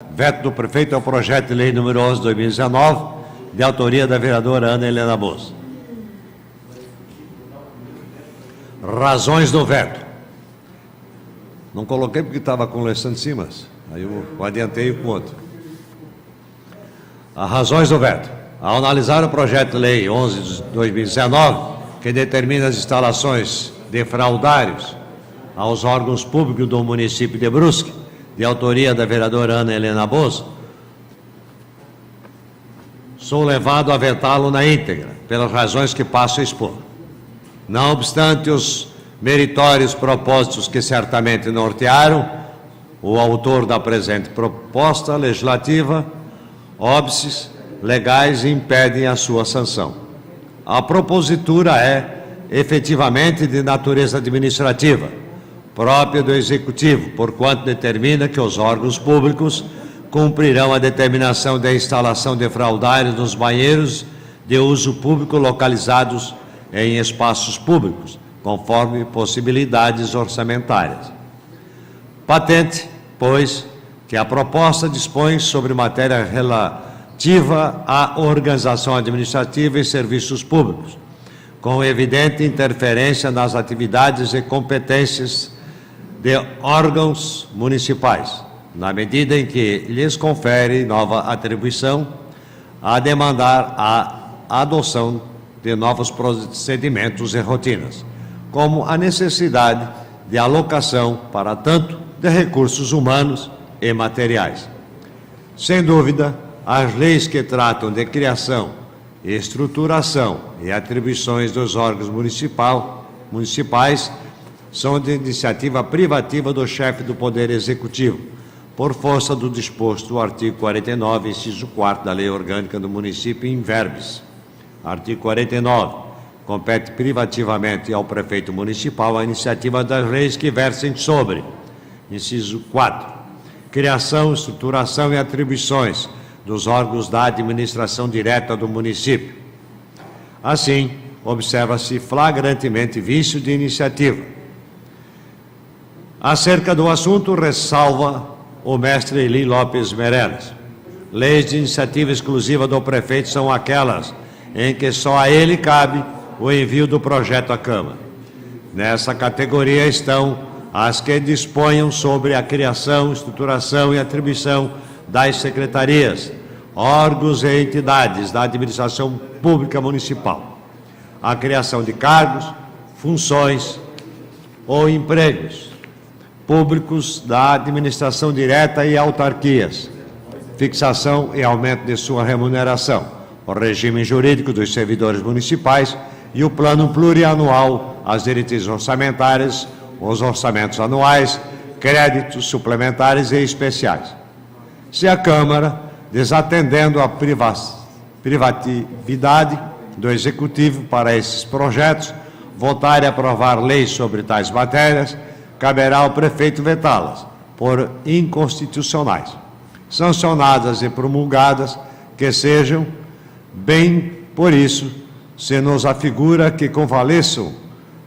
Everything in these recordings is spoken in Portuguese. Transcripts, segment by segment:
Veto do prefeito ao projeto de lei número 11/2019, de autoria da vereadora Ana Helena Bos. Razões do veto. Não coloquei porque estava com o Alessandro Simas, aí eu adiantei com o outro. As razões do veto. Ao analisar o projeto de lei 11/2019, que determina as instalações de fraudários aos órgãos públicos do município de Brusque, de autoria da vereadora Ana Helena Bos, sou levado a vetá-lo na íntegra, pelas razões que passo a expor. Não obstante os meritórios propósitos que certamente nortearam o autor da presente proposta legislativa, óbices legais impedem a sua sanção. A propositura é, efetivamente, de natureza administrativa, própria do Executivo, porquanto determina que os órgãos públicos cumprirão a determinação da instalação de fraudários nos banheiros de uso público localizados em espaços públicos, conforme possibilidades orçamentárias. Patente, pois, que a proposta dispõe sobre matéria relativa à organização administrativa e serviços públicos, com evidente interferência nas atividades e competências de órgãos municipais, na medida em que lhes confere nova atribuição a demandar a adoção de novos procedimentos e rotinas, como a necessidade de alocação, para tanto, de recursos humanos e materiais. Sem dúvida, as leis que tratam de criação, estruturação e atribuições dos órgãos municipais são de iniciativa privativa do chefe do Poder Executivo, por força do disposto do artigo 49, inciso 4 da Lei Orgânica do Município, in verbis. Artigo 49. Compete privativamente ao prefeito municipal a iniciativa das leis que versem sobre, inciso 4, criação, estruturação e atribuições dos órgãos da administração direta do município. Assim, observa-se flagrantemente vício de iniciativa. Acerca do assunto, ressalva o mestre Eli Lopes Meirelles. Leis de iniciativa exclusiva do prefeito são aquelas em que só a ele cabe o envio do projeto à Câmara. Nessa categoria estão as que disponham sobre a criação, estruturação e atribuição das secretarias, órgãos e entidades da administração pública municipal, a criação de cargos, funções ou empregos públicos da administração direta e autarquias, fixação e aumento de sua remuneração, o regime jurídico dos servidores municipais e o plano plurianual, as diretrizes orçamentárias, os orçamentos anuais, créditos suplementares e especiais. Se a Câmara, desatendendo a privatividade do Executivo para esses projetos, votar e aprovar leis sobre tais matérias, caberá ao prefeito vetá-las, por inconstitucionais, sancionadas e promulgadas, que sejam, bem por isso, se nos afigura que convalesçam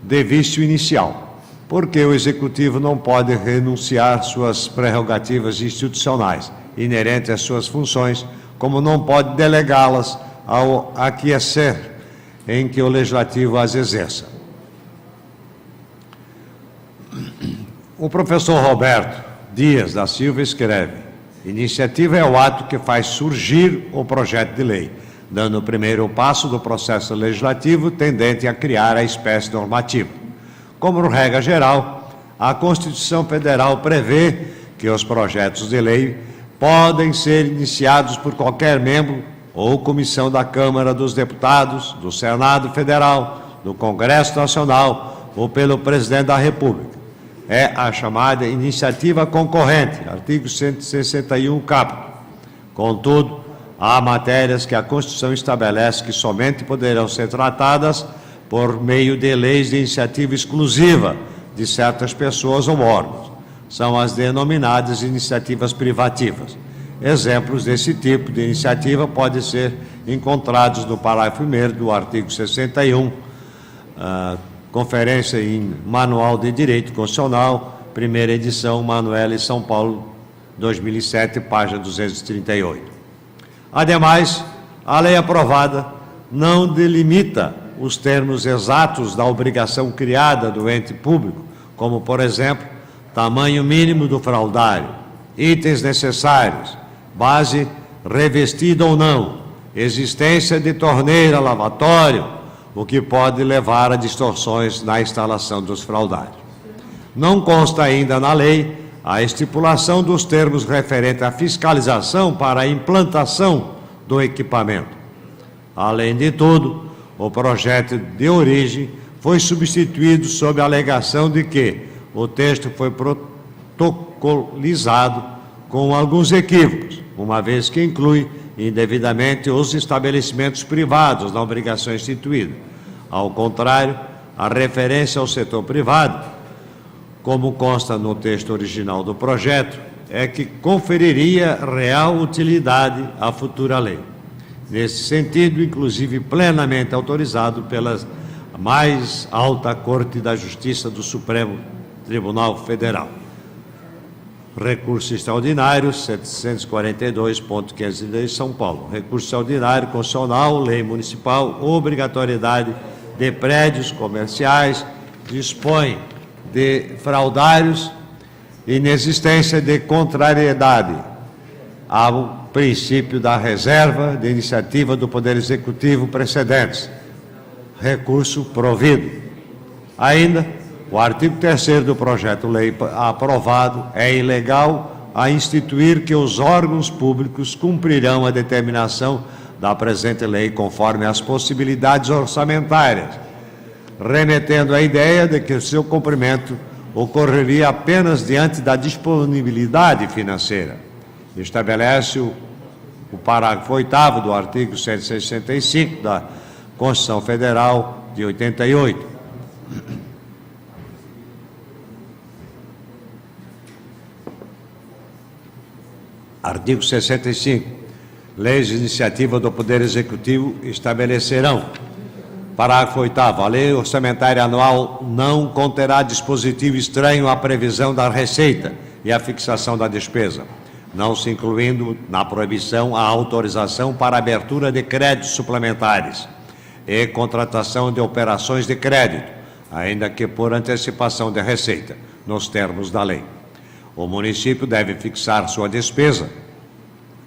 de vício inicial, porque o Executivo não pode renunciar suas prerrogativas institucionais, inerentes às suas funções, como não pode delegá-las ao aquiescer em que o Legislativo as exerça. O professor Roberto Dias da Silva escreve: iniciativa é o ato que faz surgir o projeto de lei, dando o primeiro passo do processo legislativo tendente a criar a espécie normativa. Como regra geral, a Constituição Federal prevê que os projetos de lei podem ser iniciados por qualquer membro ou comissão da Câmara dos Deputados, do Senado Federal, do Congresso Nacional ou pelo Presidente da República. É a chamada iniciativa concorrente, artigo 161, caput. Contudo, há matérias que a Constituição estabelece que somente poderão ser tratadas por meio de leis de iniciativa exclusiva de certas pessoas ou órgãos. São as denominadas iniciativas privativas. Exemplos desse tipo de iniciativa podem ser encontrados no parágrafo 1º do artigo 61, Conferência em Manual de Direito Constitucional, primeira edição, Manoela e São Paulo, 2007, página 238. Ademais, a lei aprovada não delimita os termos exatos da obrigação criada do ente público, como, por exemplo, tamanho mínimo do fraudário, itens necessários, base revestida ou não, existência de torneira, lavatório, o que pode levar a distorções na instalação dos fraudários. Não consta ainda na lei a estipulação dos termos referentes à fiscalização para a implantação do equipamento. Além de tudo, o projeto de origem foi substituído sob a alegação de que o texto foi protocolizado com alguns equívocos, uma vez que inclui indevidamente os estabelecimentos privados na obrigação instituída. Ao contrário, a referência ao setor privado, como consta no texto original do projeto, é que conferiria real utilidade à futura lei. Nesse sentido, inclusive plenamente autorizado pela mais alta Corte da Justiça do Supremo Tribunal Federal. Recurso extraordinário 742.510, São Paulo. Recurso extraordinário constitucional, lei municipal, obrigatoriedade de prédios comerciais, dispõe de fraudários, inexistência de contrariedade ao princípio da reserva de iniciativa do Poder Executivo precedentes. Recurso provido. Ainda, o artigo 3º do projeto-lei aprovado é ilegal a instituir que os órgãos públicos cumprirão a determinação da presente lei conforme as possibilidades orçamentárias, remetendo à ideia de que o seu cumprimento ocorreria apenas diante da disponibilidade financeira. Estabelece o parágrafo 8º do artigo 165 da Constituição Federal de 88. Artigo 65. Leis de iniciativa do Poder Executivo estabelecerão. Parágrafo 8º. A lei orçamentária anual não conterá dispositivo estranho à previsão da receita e à fixação da despesa, não se incluindo na proibição a autorização para abertura de créditos suplementares e contratação de operações de crédito, ainda que por antecipação de receita, nos termos da lei. O município deve fixar sua despesa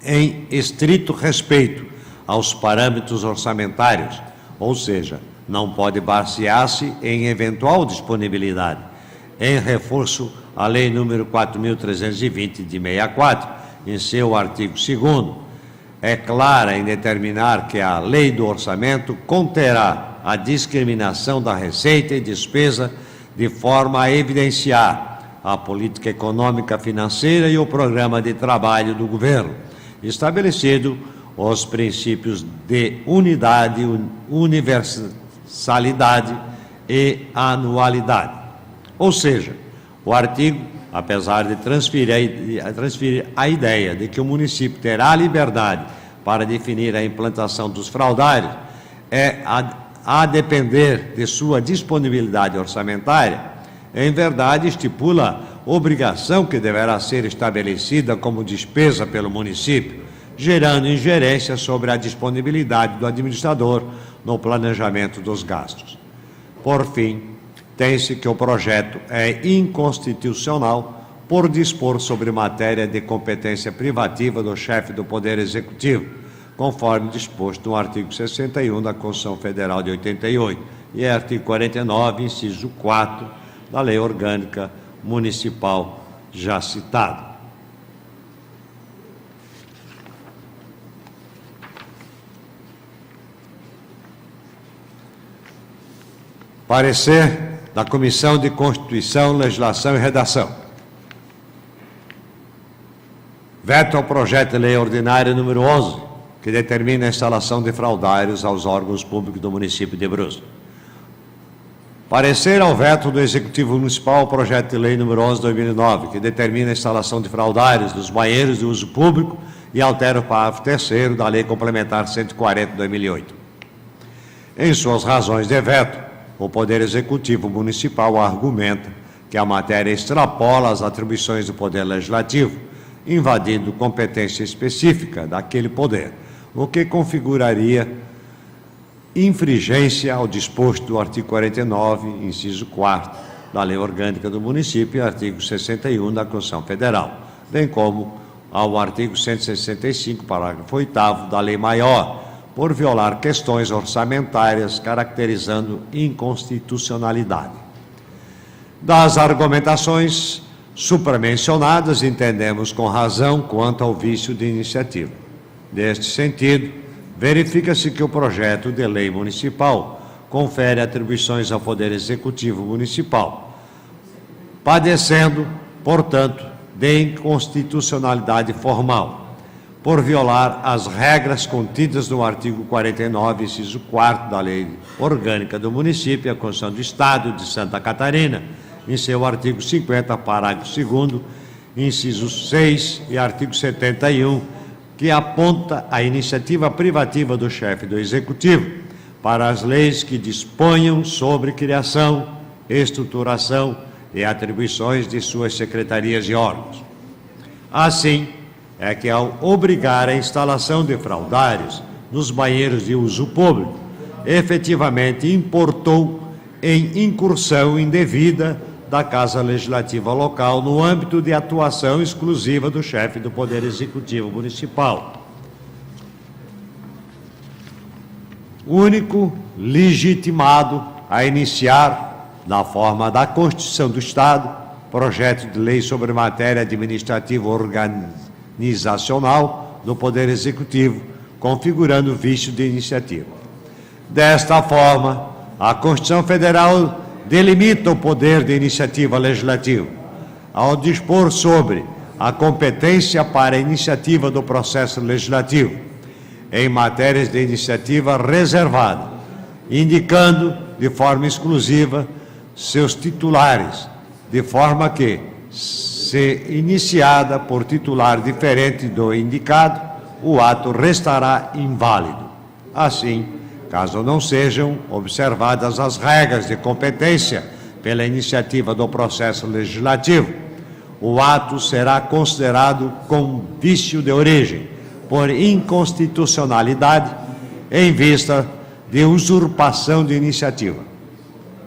em estrito respeito aos parâmetros orçamentários, ou seja, não pode basear-se em eventual disponibilidade. Em reforço à Lei nº 4.320, de 64, em seu artigo 2º, é clara em determinar que a Lei do Orçamento conterá a discriminação da receita e despesa de forma a evidenciar a política econômica financeira e o programa de trabalho do governo, estabelecido os princípios de unidade, universalidade e anualidade. Ou seja, o artigo, apesar de transferir a ideia de que o município terá liberdade para definir a implantação dos fraudários, a depender de sua disponibilidade orçamentária, em verdade estipula obrigação que deverá ser estabelecida como despesa pelo município, gerando ingerência sobre a disponibilidade do administrador no planejamento dos gastos. Por fim, tem-se que o projeto é inconstitucional por dispor sobre matéria de competência privativa do chefe do Poder Executivo, conforme disposto no artigo 61 da Constituição Federal de 88 e artigo 49, inciso 4, da Lei Orgânica Municipal já citada. Parecer da Comissão de Constituição, Legislação e Redação. Veto ao projeto de lei ordinária número 11, que determina a instalação de fraudários aos órgãos públicos do município de Brusque. Parecer ao veto do Executivo Municipal ao projeto de lei número 11 de 2009, que determina a instalação de fraudários nos banheiros de uso público e altera o parágrafo 3º da Lei Complementar 140 de 2008. Em suas razões de veto, o Poder Executivo Municipal argumenta que a matéria extrapola as atribuições do Poder Legislativo invadindo competência específica daquele poder, o que configuraria infringência ao disposto do artigo 49, inciso 4º, da Lei Orgânica do Município e artigo 61 da Constituição Federal, bem como ao artigo 165, parágrafo 8º da Lei Maior, por violar questões orçamentárias, caracterizando inconstitucionalidade. Das argumentações supramencionadas, entendemos com razão quanto ao vício de iniciativa. Neste sentido, verifica-se que o projeto de lei municipal confere atribuições ao Poder Executivo Municipal, padecendo, portanto, de inconstitucionalidade formal, por violar as regras contidas no artigo 49, inciso 4º da Lei Orgânica do Município e a Constituição do Estado de Santa Catarina, em seu artigo 50, parágrafo 2º, inciso 6 e artigo 71, que aponta a iniciativa privativa do chefe do Executivo para as leis que disponham sobre criação, estruturação e atribuições de suas secretarias e órgãos. Assim, é que ao obrigar a instalação de fraudários nos banheiros de uso público, efetivamente importou em incursão indevida da Casa Legislativa local no âmbito de atuação exclusiva do chefe do Poder Executivo Municipal, único legitimado a iniciar, na forma da Constituição do Estado, projeto de lei sobre matéria administrativa organizacional do Poder Executivo, configurando vício de iniciativa. Desta forma, a Constituição Federal delimita o poder de iniciativa legislativa, ao dispor sobre a competência para a iniciativa do processo legislativo, em matérias de iniciativa reservada, indicando de forma exclusiva seus titulares, de forma que, se iniciada por titular diferente do indicado, o ato restará inválido. Assim, caso não sejam observadas as regras de competência pela iniciativa do processo legislativo, o ato será considerado com vício de origem, por inconstitucionalidade, em vista de usurpação de iniciativa,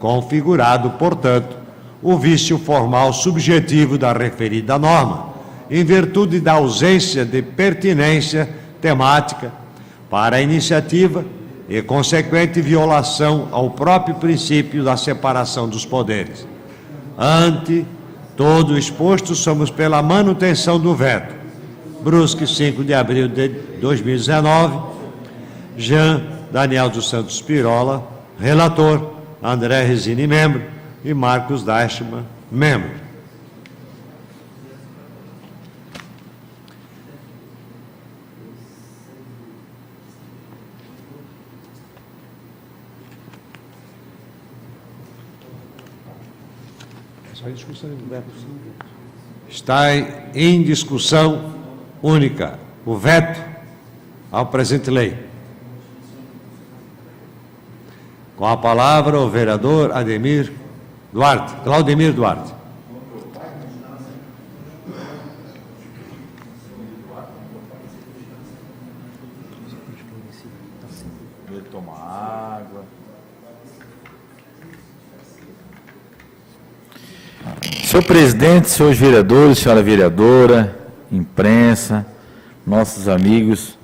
configurado, portanto, o vício formal subjetivo da referida norma, em virtude da ausência de pertinência temática para a iniciativa e consequente violação ao próprio princípio da separação dos poderes. Ante todo o exposto, somos pela manutenção do veto. Brusque, 5 de abril de 2019. Jean Daniel dos Santos Pirola, relator. André Resini, membro. E Marcos Deichmann, membro. Está em discussão única o veto ao presente lei. Com a palavra o vereador Claudemir Duarte. Ele toma água. Senhor presidente, senhores vereadores, senhora vereadora, imprensa, nossos amigos,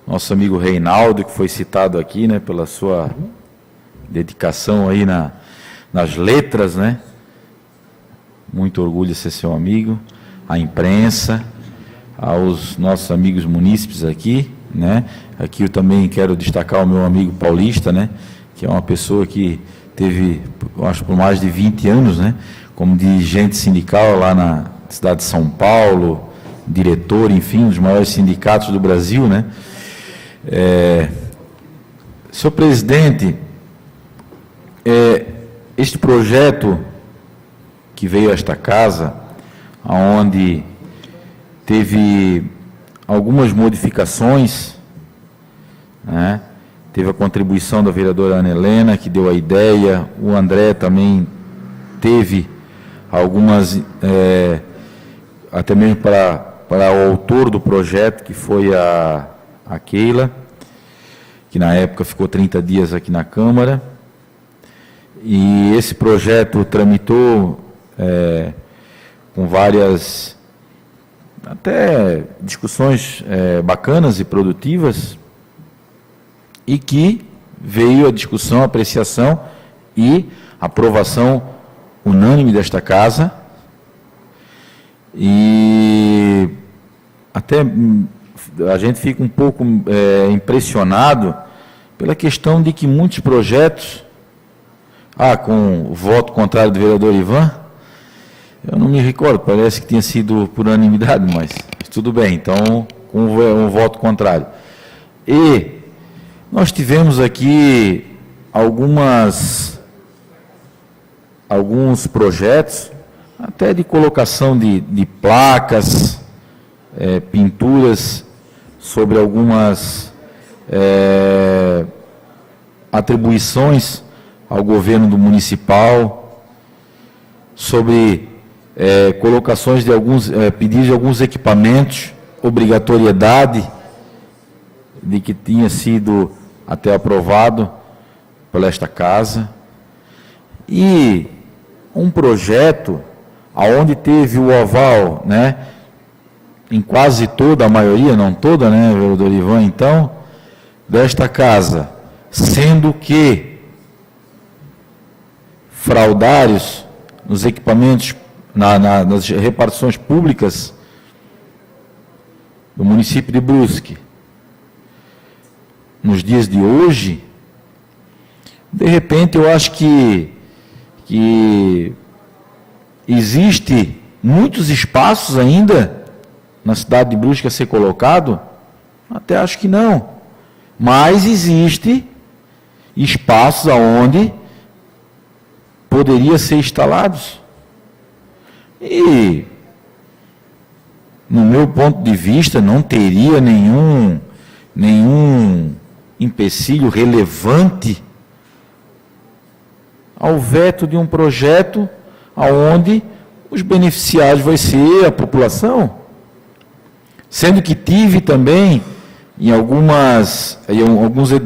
nosso amigo Reinaldo, que foi citado aqui, né, pela sua dedicação aí nas letras, né? Muito orgulho de ser seu amigo, a imprensa, aos nossos amigos munícipes aqui, né? Aqui eu também quero destacar o meu amigo Paulista, né? Que é uma pessoa que teve, eu acho, por mais de 20 anos, né? Como dirigente sindical lá na cidade de São Paulo, diretor, enfim, um dos maiores sindicatos do Brasil, né? Senhor presidente, este projeto que veio a esta casa, onde teve algumas modificações, né? Teve a contribuição da vereadora Ana Helena, que deu a ideia, o André também teve algumas, até mesmo para para o autor do projeto, que foi a Keila, que na época ficou 30 dias aqui na Câmara. E esse projeto tramitou com várias, até discussões bacanas e produtivas, e que veio a discussão, a apreciação e aprovação unânime desta Casa. E até a gente fica um pouco impressionado pela questão de que muitos projetos, com o voto contrário do vereador Ivan, eu não me recordo, parece que tinha sido por unanimidade, mas tudo bem, então, com um voto contrário. E nós tivemos aqui alguns projetos, até de colocação de placas, pinturas sobre algumas atribuições ao governo do municipal, sobre colocações de alguns, pedidos de alguns equipamentos, obrigatoriedade de que tinha sido até aprovado por esta Casa, e um projeto aonde teve o aval, né, em quase toda, a maioria, não toda, né, vereador Ivan, então, desta Casa, sendo que fraudários nos equipamentos, nas repartições públicas do município de Brusque, nos dias de hoje, de repente eu acho que existe muitos espaços ainda na cidade de Brusque a ser colocado, até acho que não, mas existe espaços aonde poderia ser instalados. E, no meu ponto de vista, não teria nenhum empecilho relevante ao veto de um projeto aonde os beneficiários vai ser a população. Sendo que tive também em alguns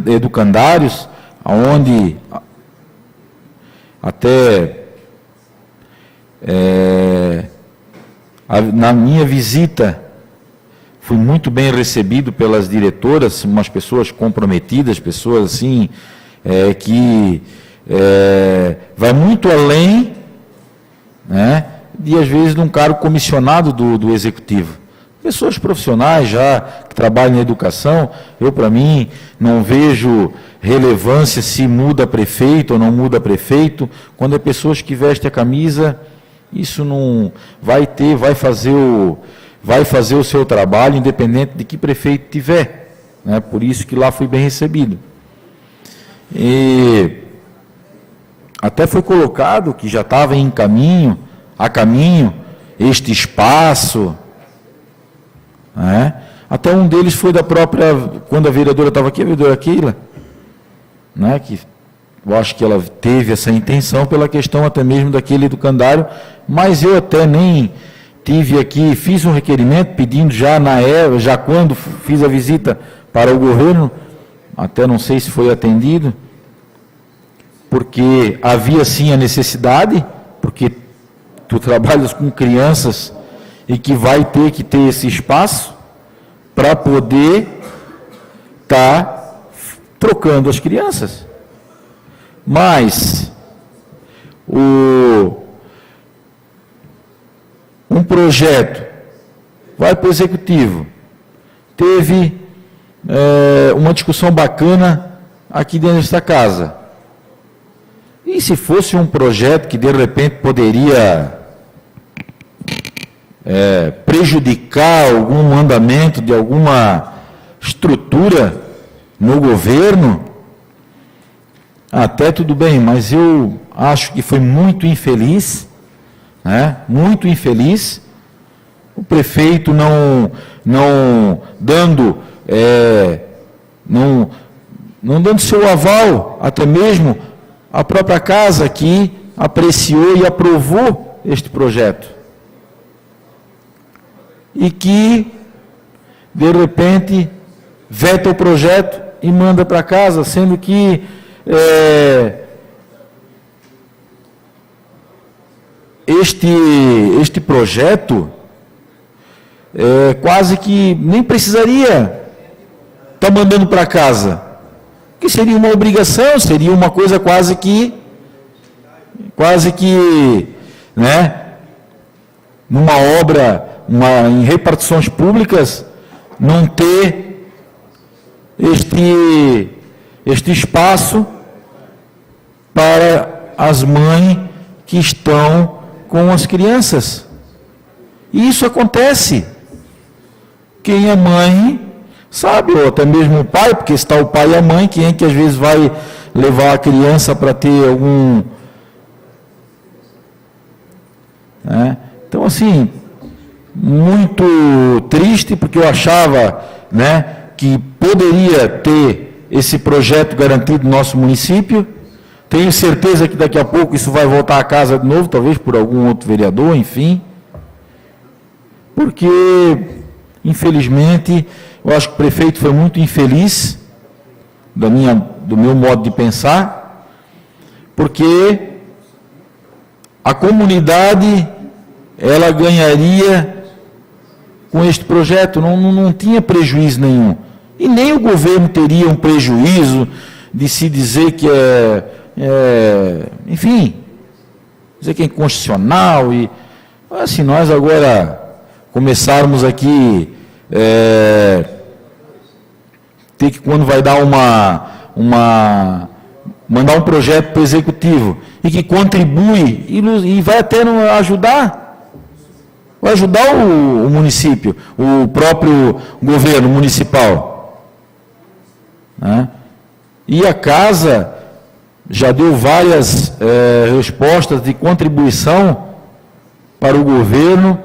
educandários, onde até na minha visita fui muito bem recebido pelas diretoras, umas pessoas comprometidas, pessoas assim, que vai muito além, né, de às vezes de um cargo comissionado do executivo. Pessoas profissionais já, que trabalham na educação, eu, para mim, não vejo relevância se muda prefeito ou não muda prefeito. Quando é pessoas que vestem a camisa, isso não vai fazer o seu trabalho, independente de que prefeito tiver, né? Por isso que lá fui bem recebido. E até foi colocado que já estava a caminho, este espaço, né? Até um deles foi da própria, quando a vereadora estava aqui, a vereadora Keila, né? Que eu acho que ela teve essa intenção pela questão até mesmo daquele educandário, mas eu até nem tive aqui, fiz um requerimento pedindo já quando fiz a visita para o governo, até não sei se foi atendido, porque havia sim a necessidade, porque tu trabalhas com crianças e que vai ter que ter esse espaço para poder estar trocando as crianças. Mas um projeto vai para o executivo, teve uma discussão bacana aqui dentro desta casa. E se fosse um projeto que de repente poderia prejudicar algum andamento de alguma estrutura no governo, até tudo bem, mas eu acho que foi muito infeliz, né? Muito infeliz, o prefeito não dando seu aval, até mesmo a própria casa que apreciou e aprovou este projeto. e que, de repente, veta o projeto e manda para casa, sendo que este projeto quase que nem precisaria estar mandando para casa, que seria uma obrigação, seria uma coisa quase que, né, numa obra, em repartições públicas, não ter este espaço para as mães que estão com as crianças. E isso acontece. Quem é mãe sabe, ou até mesmo o pai, porque está o pai e a mãe, quem é que às vezes vai levar a criança para ter algum... né? Então, assim, muito triste, porque eu achava, né, que poderia ter esse projeto garantido no nosso município. Tenho certeza que daqui a pouco isso vai voltar a casa de novo, talvez por algum outro vereador, enfim. Porque, infelizmente, eu acho que o prefeito foi muito infeliz, do meu modo de pensar, porque a comunidade, ela ganharia com este projeto, não tinha prejuízo nenhum. E nem o governo teria um prejuízo de se dizer que enfim, dizer que é inconstitucional. E se nós agora começarmos aqui, ter que, quando vai dar mandar um projeto para o executivo, e que contribui, e vai até ajudar o município, o próprio governo municipal, né? E a casa já deu várias respostas de contribuição para o governo,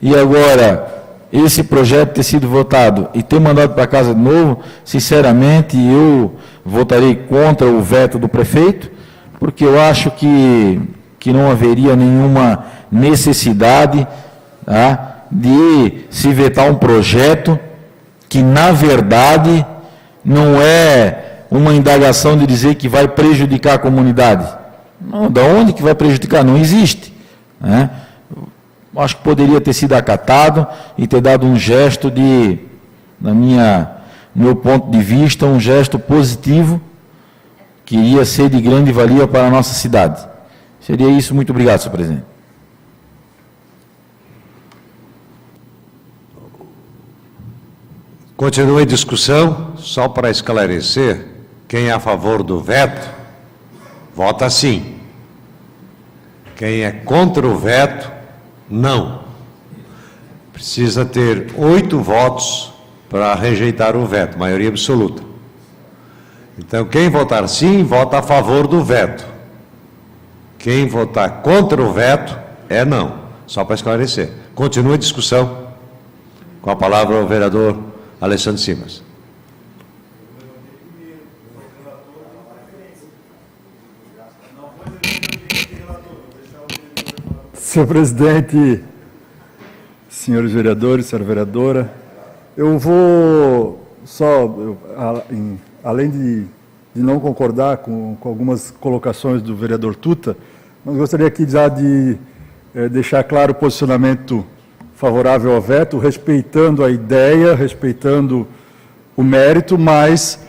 e agora esse projeto ter sido votado e ter mandado para casa de novo, sinceramente, eu votarei contra o veto do prefeito, porque eu acho que não haveria nenhuma necessidade, tá, de se vetar um projeto que, na verdade, não é uma indagação de dizer que vai prejudicar a comunidade. Não, da onde que vai prejudicar? Não existe, né? Acho que poderia ter sido acatado e ter dado um gesto no meu ponto de vista, um gesto positivo, que iria ser de grande valia para a nossa cidade. Seria isso. Muito obrigado, senhor presidente. Continua em discussão. Só para esclarecer, quem é a favor do veto, vota sim. Quem é contra o veto, não. Precisa ter 8 votos para rejeitar o veto, maioria absoluta. Então, quem votar sim, vota a favor do veto. Quem votar contra o veto, é não. Só para esclarecer. Continua a discussão. Com a palavra o vereador Alessandro Simas. Senhor presidente, senhores vereadores, senhora vereadora, eu vou além de não concordar com algumas colocações do vereador Tuta, mas gostaria aqui já de deixar claro o posicionamento favorável ao veto, respeitando a ideia, respeitando o mérito, mas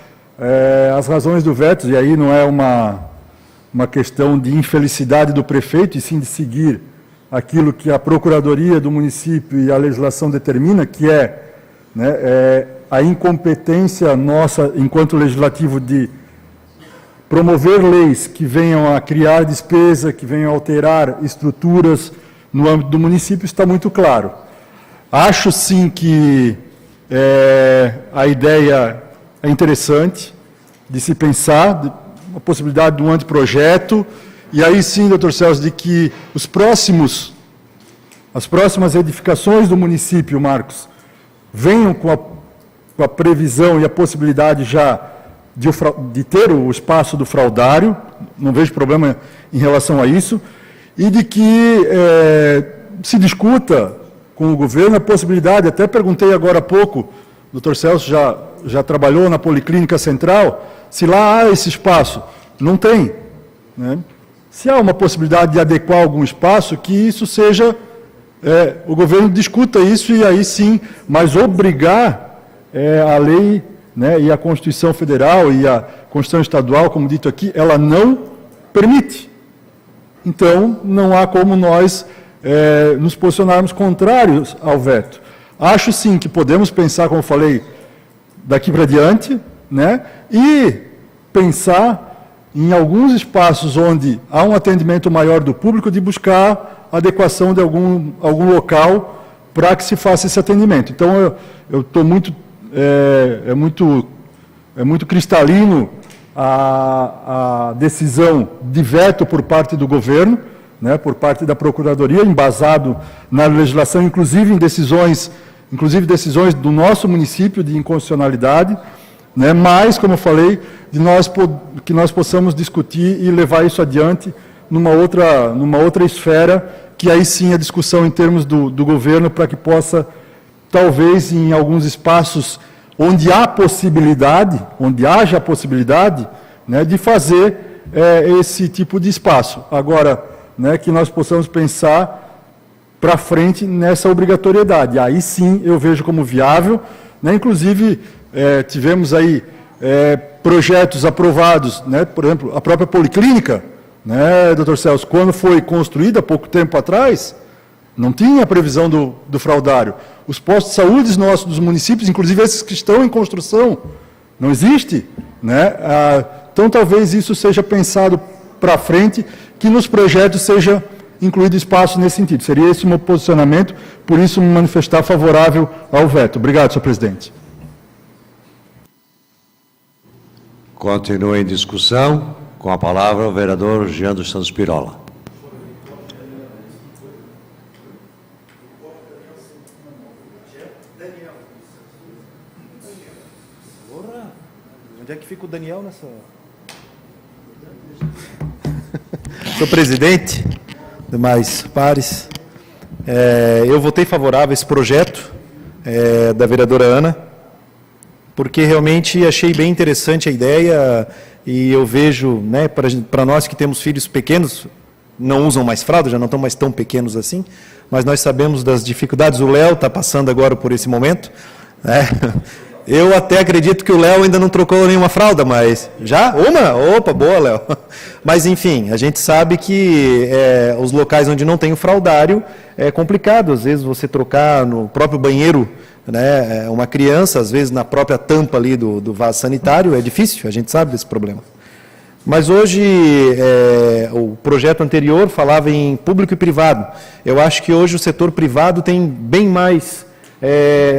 as razões do veto, e aí não é uma questão de infelicidade do prefeito, e sim de seguir aquilo que a Procuradoria do município e a legislação determina, que a incompetência nossa, enquanto legislativo, de promover leis que venham a criar despesa, que venham a alterar estruturas no âmbito do município, está muito claro. Acho, sim, que a ideia é interessante de se pensar, a possibilidade de um anteprojeto, e aí sim, doutor Celso, de que as próximas edificações do município, Marcos, venham com a previsão e a possibilidade já de ter o espaço do fraudário, não vejo problema em relação a isso, e de que se discuta com o governo a possibilidade, até perguntei agora há pouco, o Dr. Celso já trabalhou na Policlínica Central, se lá há esse espaço. Não tem, né? Se há uma possibilidade de adequar algum espaço, que isso seja, o governo discuta isso e aí sim, mas obrigar a lei, né, e a Constituição Federal e a Constituição Estadual, como dito aqui, ela não permite. Então, não há como nós nos posicionarmos contrários ao veto. Acho sim que podemos pensar, como eu falei, daqui para diante, né, e pensar em alguns espaços onde há um atendimento maior do público, de buscar adequação de algum local para que se faça esse atendimento. Então, eu estou muito, muito cristalino a decisão de veto por parte do governo, né, por parte da Procuradoria, embasado na legislação, inclusive em decisões do nosso município de inconstitucionalidade, né, mas, como eu falei, que nós possamos discutir e levar isso adiante numa outra esfera, que aí sim a discussão em termos do governo, para que possa, talvez em alguns espaços onde haja a possibilidade, né, de fazer esse tipo de espaço. Agora, né, que nós possamos pensar para frente nessa obrigatoriedade. Aí sim eu vejo como viável, né, inclusive tivemos aí projetos aprovados, né, por exemplo, a própria Policlínica, né, Dr. Celso, quando foi construída há pouco tempo atrás, não tinha previsão do fraudário. Os postos de saúde nossos, dos municípios, inclusive esses que estão em construção, não existe, né? Então, talvez isso seja pensado para frente, que nos projetos seja incluído espaço nesse sentido. Seria esse o meu posicionamento, por isso me manifestar favorável ao veto. Obrigado, senhor presidente. Continua em discussão. Com a palavra o vereador Jean dos Santos Pirola. Onde é que fica o Daniel nessa... Senhor presidente, demais pares, eu votei favorável a esse projeto da vereadora Ana, porque realmente achei bem interessante a ideia e eu vejo, né, para nós que temos filhos pequenos, não usam mais fralda, já não estão mais tão pequenos assim, mas nós sabemos das dificuldades, o Léo está passando agora por esse momento, né? Eu até acredito que o Léo ainda não trocou nenhuma fralda, mas... Já? Uma? Opa, boa, Léo. Mas, enfim, a gente sabe que os locais onde não tem o fraldário é complicado. Às vezes você trocar no próprio banheiro, né, uma criança, às vezes na própria tampa ali do vaso sanitário, é difícil, a gente sabe desse problema. Mas hoje, o projeto anterior falava em público e privado. Eu acho que hoje o setor privado tem bem mais...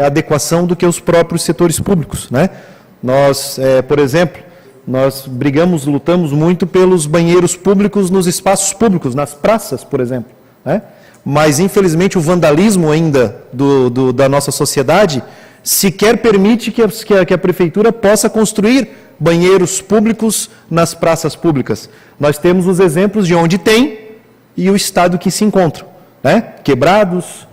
adequação do que os próprios setores públicos, né? Nós, por exemplo, nós lutamos muito pelos banheiros públicos nos espaços públicos, nas praças, por exemplo, né? Mas, infelizmente, o vandalismo ainda da nossa sociedade sequer permite que a prefeitura possa construir banheiros públicos nas praças públicas. Nós temos os exemplos de onde tem e o estado que se encontram, né? Quebrados,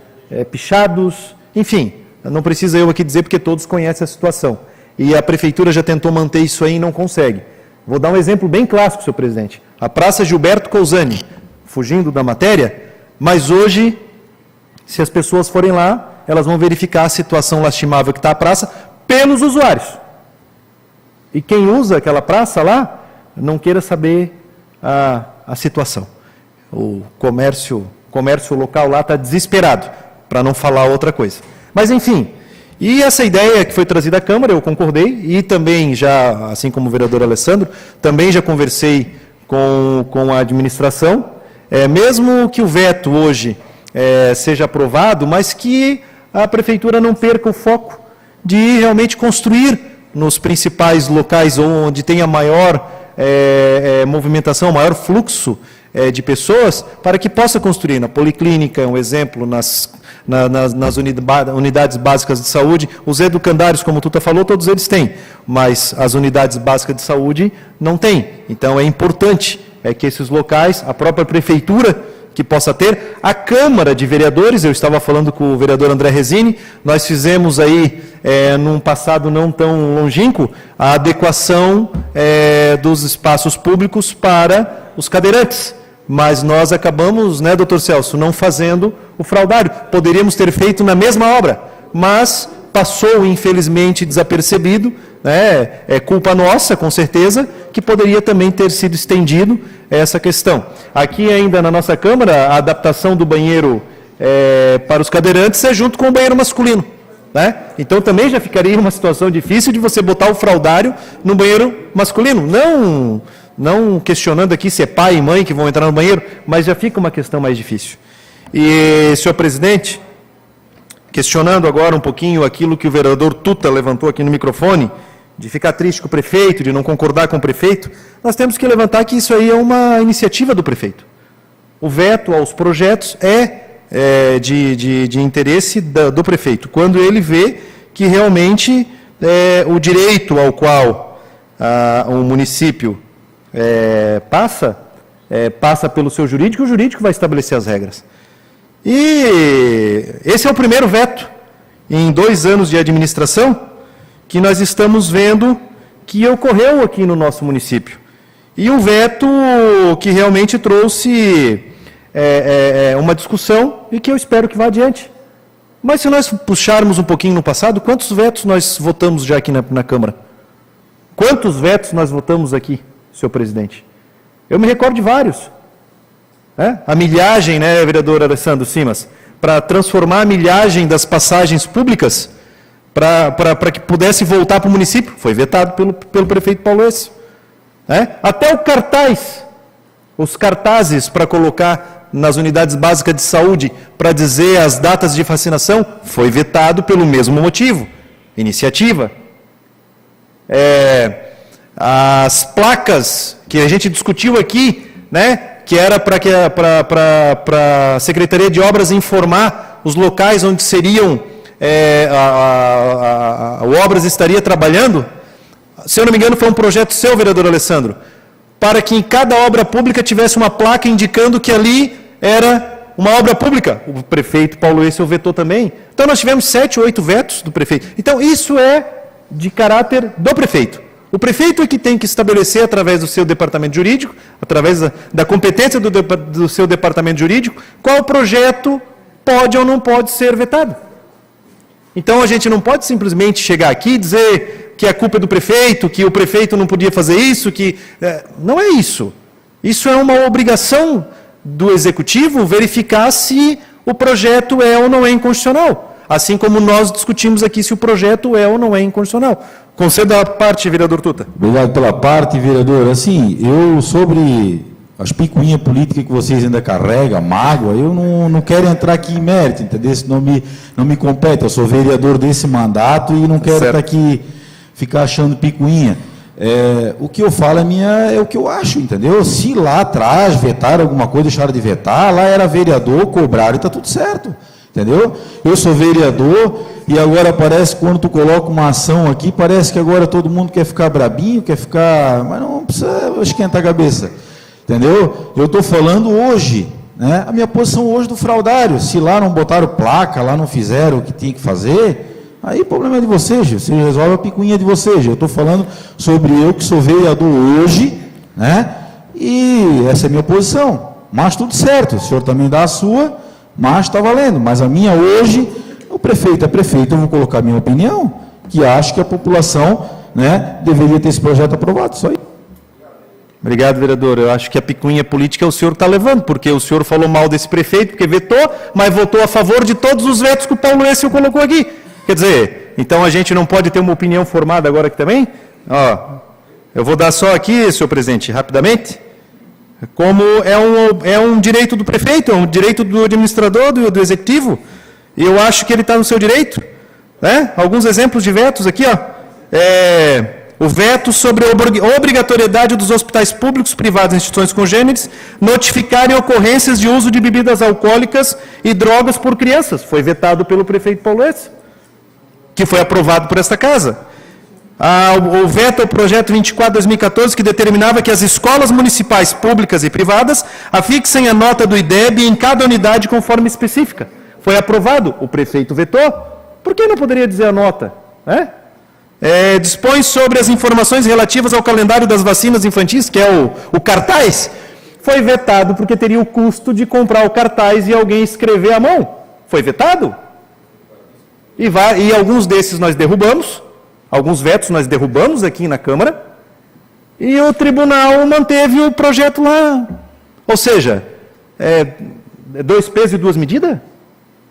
pichados... Enfim, não precisa eu aqui dizer porque todos conhecem a situação. E a prefeitura já tentou manter isso aí e não consegue. Vou dar um exemplo bem clássico, senhor presidente. A Praça Gilberto Cousani, fugindo da matéria, mas hoje, se as pessoas forem lá, elas vão verificar a situação lastimável que está a praça pelos usuários. E quem usa aquela praça lá, não queira saber a situação. O comércio local lá está desesperado, para não falar outra coisa. Mas, enfim, e essa ideia que foi trazida à Câmara, eu concordei, e também já, assim como o vereador Alessandro, também já conversei com a administração, mesmo que o veto hoje seja aprovado, mas que a Prefeitura não perca o foco de realmente construir nos principais locais onde tem a maior movimentação, maior fluxo de pessoas, para que possa construir na Policlínica, um exemplo, nas unidades básicas de saúde, os educandários, como o Tuta falou, todos eles têm, mas as unidades básicas de saúde não têm. Então, é importante que esses locais, a própria Prefeitura, que possa ter. A Câmara de Vereadores, eu estava falando com o vereador André Resini, nós fizemos aí, num passado não tão longínquo, a adequação dos espaços públicos para os cadeirantes. Mas nós acabamos, né, doutor Celso, não fazendo o fraudário. Poderíamos ter feito na mesma obra, mas passou, infelizmente, desapercebido, né? É culpa nossa, com certeza, que poderia também ter sido estendido essa questão. Aqui ainda na nossa Câmara, a adaptação do banheiro para os cadeirantes é junto com o banheiro masculino, né? Então também já ficaria uma situação difícil de você botar o fraudário no banheiro masculino. Não questionando aqui se é pai e mãe que vão entrar no banheiro, mas já fica uma questão mais difícil. E, senhor presidente, questionando agora um pouquinho aquilo que o vereador Tuta levantou aqui no microfone, de ficar triste com o prefeito, de não concordar com o prefeito, nós temos que levantar que isso aí é uma iniciativa do prefeito. O veto aos projetos é de interesse do prefeito, quando ele vê que realmente o direito ao qual o município passa pelo seu jurídico, o jurídico vai estabelecer as regras. E esse é o primeiro veto em 2 anos de administração que nós estamos vendo que ocorreu aqui no nosso município. E um veto que realmente trouxe uma discussão e que eu espero que vá adiante. Mas se nós puxarmos um pouquinho no passado, quantos vetos nós votamos já aqui na Câmara? Quantos vetos nós votamos aqui, senhor presidente? Eu me recordo de vários. A milhagem, né, vereador Alessandro Simas, para transformar a milhagem das passagens públicas para que pudesse voltar para o município, foi vetado pelo prefeito Paulo Esse. Até o cartaz, os cartazes para colocar nas unidades básicas de saúde, para dizer as datas de vacinação, foi vetado pelo mesmo motivo, iniciativa. As placas que a gente discutiu aqui, né, que era para a Secretaria de Obras informar os locais onde seriam a Obras estaria trabalhando, se eu não me engano foi um projeto seu, vereador Alessandro, para que em cada obra pública tivesse uma placa indicando que ali era uma obra pública. O prefeito Paulo Esse vetou também. Então nós tivemos 7 ou 8 vetos do prefeito. Então isso é de caráter do prefeito. O prefeito é que tem que estabelecer, através do seu departamento jurídico, através da competência do seu departamento jurídico, qual projeto pode ou não pode ser vetado. Então, a gente não pode simplesmente chegar aqui e dizer que a culpa é do prefeito, que o prefeito não podia fazer isso, que... não é isso. Isso é uma obrigação do Executivo verificar se o projeto é ou não é inconstitucional. Assim como nós discutimos aqui se o projeto é ou não é inconstitucional. Conceda a parte, vereador Tuta. Obrigado pela parte, vereador. Assim, eu sobre as picuinhas políticas que vocês ainda carregam, mágoa, eu não quero entrar aqui em mérito, entendeu? Isso não me compete. Eu sou vereador desse mandato e não quero estar aqui, ficar achando picuinha. O que eu falo é o que eu acho, entendeu? Se lá atrás vetaram alguma coisa, deixaram de vetar, lá era vereador, cobraram e está tudo certo. Entendeu? Eu sou vereador e agora parece que quando tu coloca uma ação aqui, parece que agora todo mundo quer ficar brabinho, quer ficar... Mas não precisa esquentar a cabeça. Entendeu? Eu estou falando hoje, né? A minha posição hoje do fraudário. Se lá não botaram placa, lá não fizeram o que tinha que fazer, aí o problema é de vocês, vocês resolvem a picuinha de vocês. Eu estou falando sobre eu que sou vereador hoje, né? E essa é a minha posição. Mas tudo certo, o senhor também dá a sua... Mas está valendo. Mas a minha hoje, o prefeito é prefeito, eu vou colocar a minha opinião, que acho que a população, né, deveria ter esse projeto aprovado. Só isso. Obrigado, vereador. Eu acho que a picuinha política o senhor está levando, porque o senhor falou mal desse prefeito, porque vetou, mas votou a favor de todos os vetos que o Paulo Esse colocou aqui. Quer dizer, então a gente não pode ter uma opinião formada agora aqui também? Eu vou dar só aqui, senhor presidente, rapidamente. Como é um direito do prefeito, é um direito do administrador, do executivo, e eu acho que ele está no seu direito. Né? Alguns exemplos de vetos aqui, o veto sobre a obrigatoriedade dos hospitais públicos, privados e instituições congêneres notificarem ocorrências de uso de bebidas alcoólicas e drogas por crianças. Foi vetado pelo prefeito Paulo Esse, que foi aprovado por esta casa. O veto ao projeto 24/2014, que determinava que as escolas municipais públicas e privadas afixem a nota do IDEB em cada unidade conforme específica. Foi aprovado, o prefeito vetou. Por que não poderia dizer a nota? Dispõe sobre as informações relativas ao calendário das vacinas infantis, que é o cartaz. Foi vetado porque teria o custo de comprar o cartaz e alguém escrever à mão. Foi vetado. E alguns desses nós derrubamos, alguns vetos nós derrubamos aqui na Câmara, e o tribunal manteve o projeto lá. Ou seja, dois pesos e duas medidas?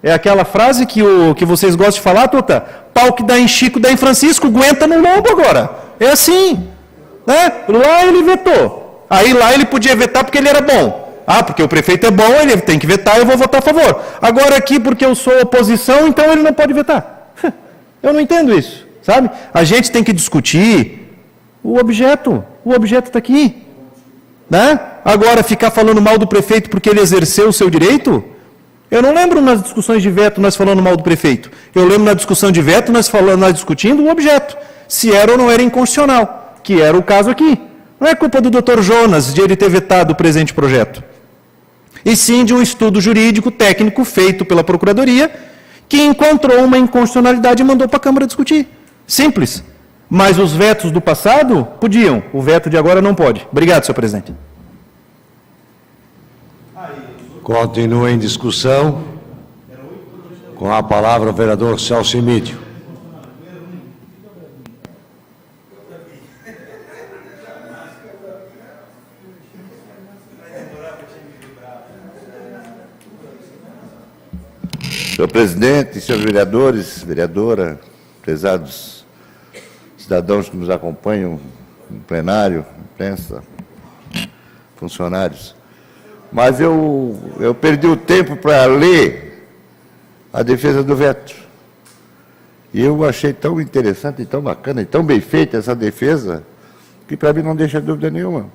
É aquela frase que vocês gostam de falar, Tuta? Pau que dá em Chico, dá em Francisco, aguenta no lombo agora. É assim. Né? Lá ele vetou. Aí lá ele podia vetar porque ele era bom. Porque o prefeito é bom, ele tem que vetar, eu vou votar a favor. Agora aqui, porque eu sou oposição, então ele não pode vetar. Eu não entendo isso, sabe? A gente tem que discutir o objeto. O objeto está aqui. Né? Agora, ficar falando mal do prefeito porque ele exerceu o seu direito? Eu não lembro nas discussões de veto nós falando mal do prefeito. Eu lembro na discussão de veto nós discutindo o objeto. Se era ou não era inconstitucional, que era o caso aqui. Não é culpa do Dr. Jonas de ele ter vetado o presente projeto. E sim de um estudo jurídico técnico feito pela Procuradoria, que encontrou uma inconstitucionalidade e mandou para a Câmara discutir. Simples. Mas os vetos do passado podiam. O veto de agora não pode. Obrigado, senhor presidente. Continua em discussão. Com a palavra o vereador Celso Emídio. Senhor presidente, senhores vereadores, vereadora, prezados cidadãos que nos acompanham no plenário, imprensa, funcionários. Mas eu perdi o tempo para ler a defesa do veto. E eu achei tão interessante, e tão bacana, e tão bem feita essa defesa, que para mim não deixa dúvida nenhuma.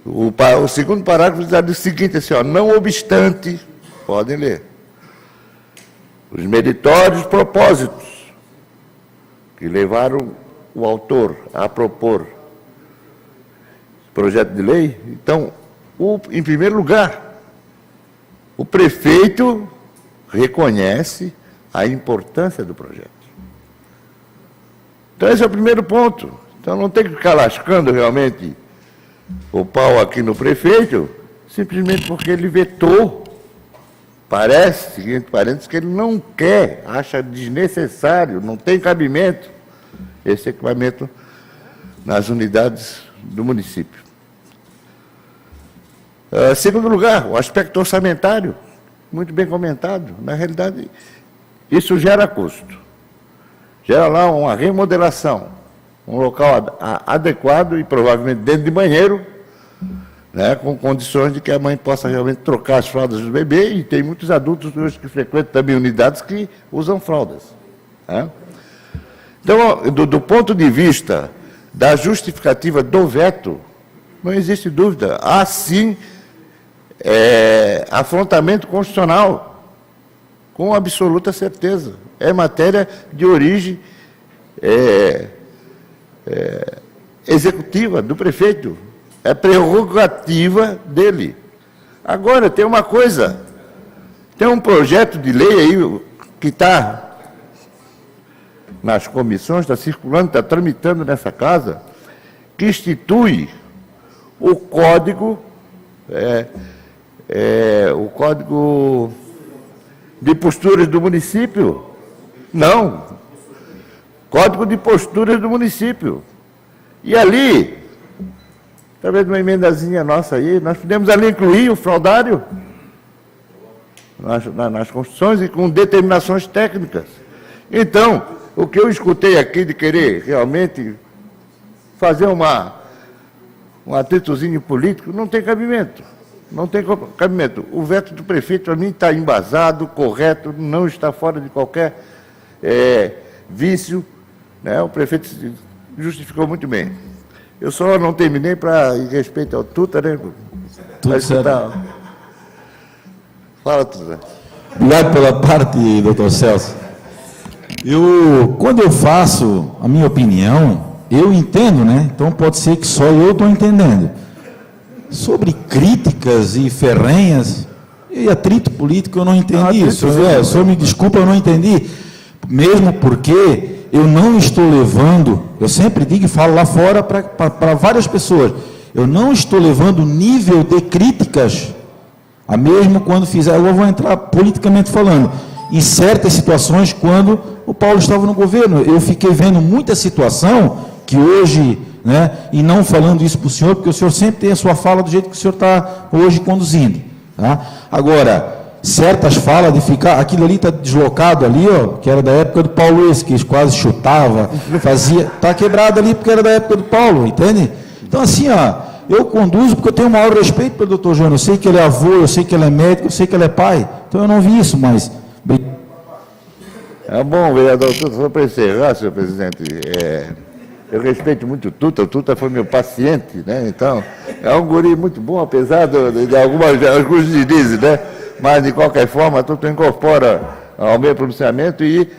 O segundo parágrafo diz o seguinte, assim, não obstante, podem ler, os meritórios propósitos que levaram o autor a propor projeto de lei, então, em primeiro lugar, o prefeito reconhece a importância do projeto. Então, esse é o primeiro ponto. Então, não tem que ficar lascando realmente o pau aqui no prefeito, simplesmente porque ele vetou. Parece, seguinte parênteses, que ele não quer, acha desnecessário, não tem cabimento esse equipamento nas unidades do município. Segundo lugar, o aspecto orçamentário, muito bem comentado. Na realidade, isso gera custo. Gera lá uma remodelação, um local adequado e provavelmente dentro de banheiro, né, com condições de que a mãe possa realmente trocar as fraldas do bebê, e tem muitos adultos hoje que frequentam também unidades que usam fraldas. Né? Então, do ponto de vista da justificativa do veto, não existe dúvida. Há, sim, afrontamento constitucional, com absoluta certeza. É matéria de origem executiva do prefeito. É prerrogativa dele. Agora, tem uma coisa, tem um projeto de lei aí que está nas comissões, está circulando, está tramitando nessa casa, que institui o código, o código de posturas do município. Não, código de posturas do município. E ali, talvez uma emendazinha nossa aí, nós podemos ali incluir o fraudário nas construções e com determinações técnicas. Então, o que eu escutei aqui de querer realmente fazer um atritozinho político, não tem cabimento. Não tem cabimento. O veto do prefeito, para mim, está embasado, correto, não está fora de qualquer vício. Né? O prefeito justificou muito bem. Eu só não terminei em respeito ao Tuta, né? Tudo certo. Fala, Tuta. Obrigado pela parte, doutor Celso. Quando eu faço a minha opinião, eu entendo, né? Então pode ser que só eu estou entendendo. Sobre críticas e ferrenhas e atrito político, eu não entendi. O senhor me desculpa, eu não entendi. Mesmo porque eu não estou levando, eu sempre digo e falo lá fora para várias pessoas, eu não estou levando nível de críticas, a mesmo quando fizer, eu vou entrar politicamente falando, em certas situações quando o Paulo estava no governo. Eu fiquei vendo muita situação que hoje, né, e não falando isso para o senhor, porque o senhor sempre tem a sua fala do jeito que o senhor está hoje conduzindo. Tá? Agora, certas falas de ficar, aquilo ali está deslocado ali, ó, que era da época do Paulo esse, que quase chutava, fazia, está quebrado ali porque era da época do Paulo, entende? Então assim, ó, eu conduzo porque eu tenho o maior respeito pelo doutor João, eu sei que ele é avô, eu sei que ele é médico, eu sei que ele é pai, então eu não vi isso, mas... É bom, vereador, só para encerrar, senhor presidente, eu respeito muito o Tuta foi meu paciente, né? Então, é um guri muito bom, apesar de alguns deslizes, né? Mas, de qualquer forma, Tuta incorpora ao meu pronunciamento e,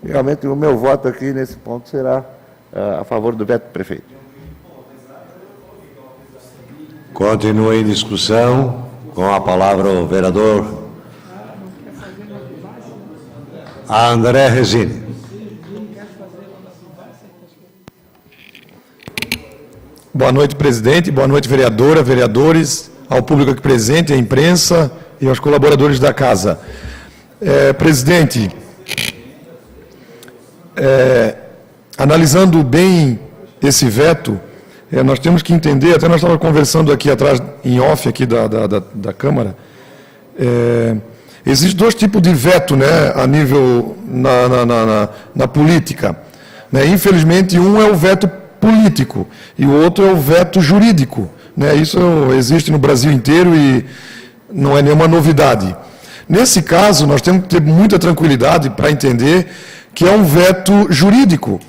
realmente, o meu voto aqui nesse ponto será a favor do veto do prefeito. Continua em discussão. Com a palavra o vereador André Resini. Boa noite, presidente. Boa noite, vereadora, vereadores, ao público aqui presente, à imprensa e aos colaboradores da casa. Presidente, analisando bem esse veto, nós temos que entender, até nós estávamos conversando aqui atrás, em off aqui da Câmara, existem dois tipos de veto, né, a nível na política. Né? Infelizmente, um é o veto político e o outro é o veto jurídico. Né? Isso existe no Brasil inteiro e não é nenhuma novidade. Nesse caso, nós temos que ter muita tranquilidade para entender que é um veto jurídico.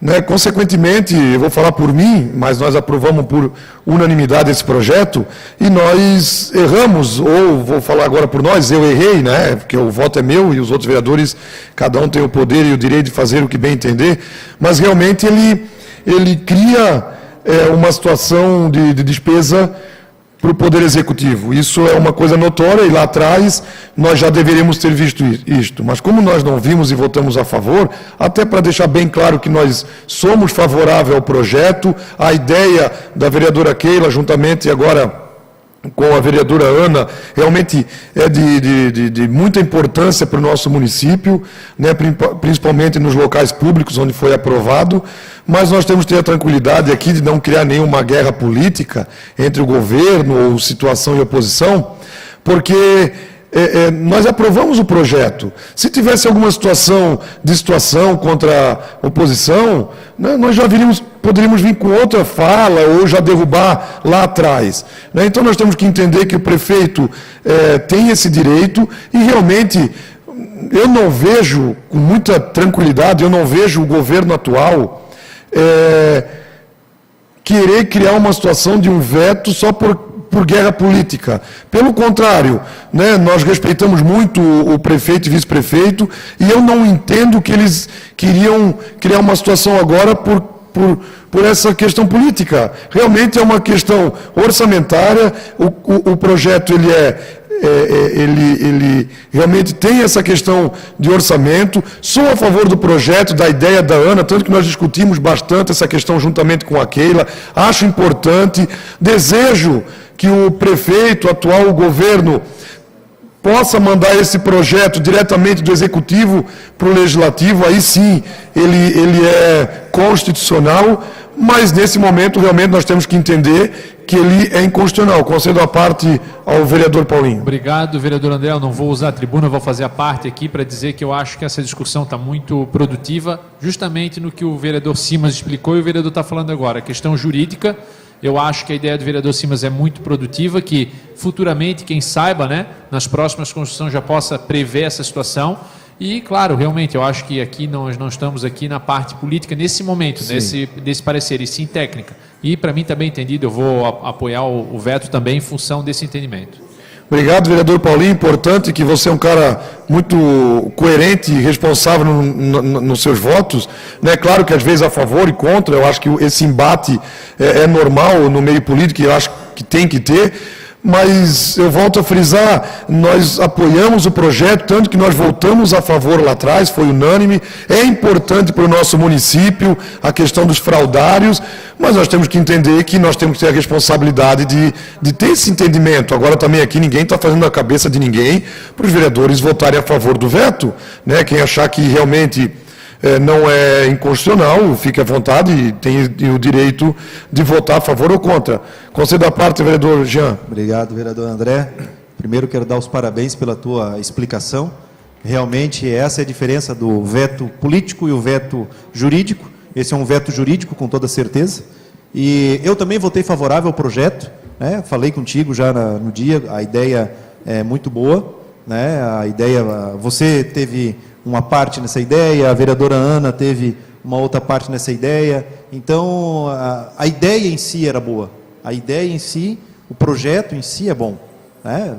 Né? Consequentemente, eu vou falar por mim, mas nós aprovamos por unanimidade esse projeto e nós erramos, ou vou falar agora por nós, eu errei, né? Porque o voto é meu e os outros vereadores, cada um tem o poder e o direito de fazer o que bem entender, mas realmente ele cria uma situação de despesa para o Poder Executivo. Isso é uma coisa notória e lá atrás nós já deveríamos ter visto isto. Mas como nós não vimos e votamos a favor, até para deixar bem claro que nós somos favoráveis ao projeto, a ideia da vereadora Keila, juntamente agora com a vereadora Ana, realmente é de muita importância para o nosso município, né, principalmente nos locais públicos onde foi aprovado, mas nós temos que ter a tranquilidade aqui de não criar nenhuma guerra política entre o governo ou situação e oposição, porque nós aprovamos o projeto. Se tivesse alguma situação contra a oposição, né, nós já poderíamos vir com outra fala ou já derrubar lá atrás. Né? Então nós temos que entender que o prefeito tem esse direito e realmente eu não vejo, com muita tranquilidade, eu não vejo o governo atual querer criar uma situação de um veto só por guerra política. Pelo contrário, né, nós respeitamos muito o prefeito e vice-prefeito e eu não entendo que eles queriam criar uma situação agora por essa questão política. Realmente é uma questão orçamentária, o projeto ele realmente tem essa questão de orçamento. Sou a favor do projeto, da ideia da Ana, tanto que nós discutimos bastante essa questão juntamente com a Keila, acho importante, desejo que o prefeito, atual governo, possa mandar esse projeto diretamente do Executivo para o Legislativo, aí sim ele é constitucional, mas nesse momento realmente nós temos que entender que ele é inconstitucional. Concedo a parte ao vereador Paulinho. Obrigado, vereador André. Eu não vou usar a tribuna, vou fazer a parte aqui para dizer que eu acho que essa discussão está muito produtiva, justamente no que o vereador Simas explicou e o vereador está falando agora, a questão jurídica. Eu acho que a ideia do vereador Simas é muito produtiva, que futuramente, quem saiba, né, nas próximas construções já possa prever essa situação. E, claro, realmente, eu acho que aqui nós não estamos aqui na parte política nesse momento, desse parecer, e sim técnica. E, para mim, está bem entendido, eu vou apoiar o veto também em função desse entendimento. Obrigado, vereador Paulinho. Importante que você é um cara muito coerente e responsável nos seus votos. Né? Claro que às vezes a favor e contra, eu acho que esse embate é normal no meio político e eu acho que tem que ter. Mas eu volto a frisar, nós apoiamos o projeto, tanto que nós votamos a favor lá atrás, foi unânime. É importante para o nosso município a questão dos fraudários, mas nós temos que entender que nós temos que ter a responsabilidade de ter esse entendimento. Agora também aqui ninguém está fazendo a cabeça de ninguém para os vereadores votarem a favor do veto. Né? Quem achar que realmente não é inconstitucional, fique à vontade e tem o direito de votar a favor ou contra. Concedo a parte, vereador Jean. Obrigado, vereador André. Primeiro quero dar os parabéns pela tua explicação. Realmente essa é a diferença do veto político e o veto jurídico. Esse é um veto jurídico, com toda certeza. E eu também votei favorável ao projeto, né? Falei contigo já no dia, a ideia é muito boa, né? A ideia, você teve uma parte nessa ideia, a vereadora Ana teve uma outra parte nessa ideia. Então, a ideia em si era boa. A ideia em si, o projeto em si é bom. Né?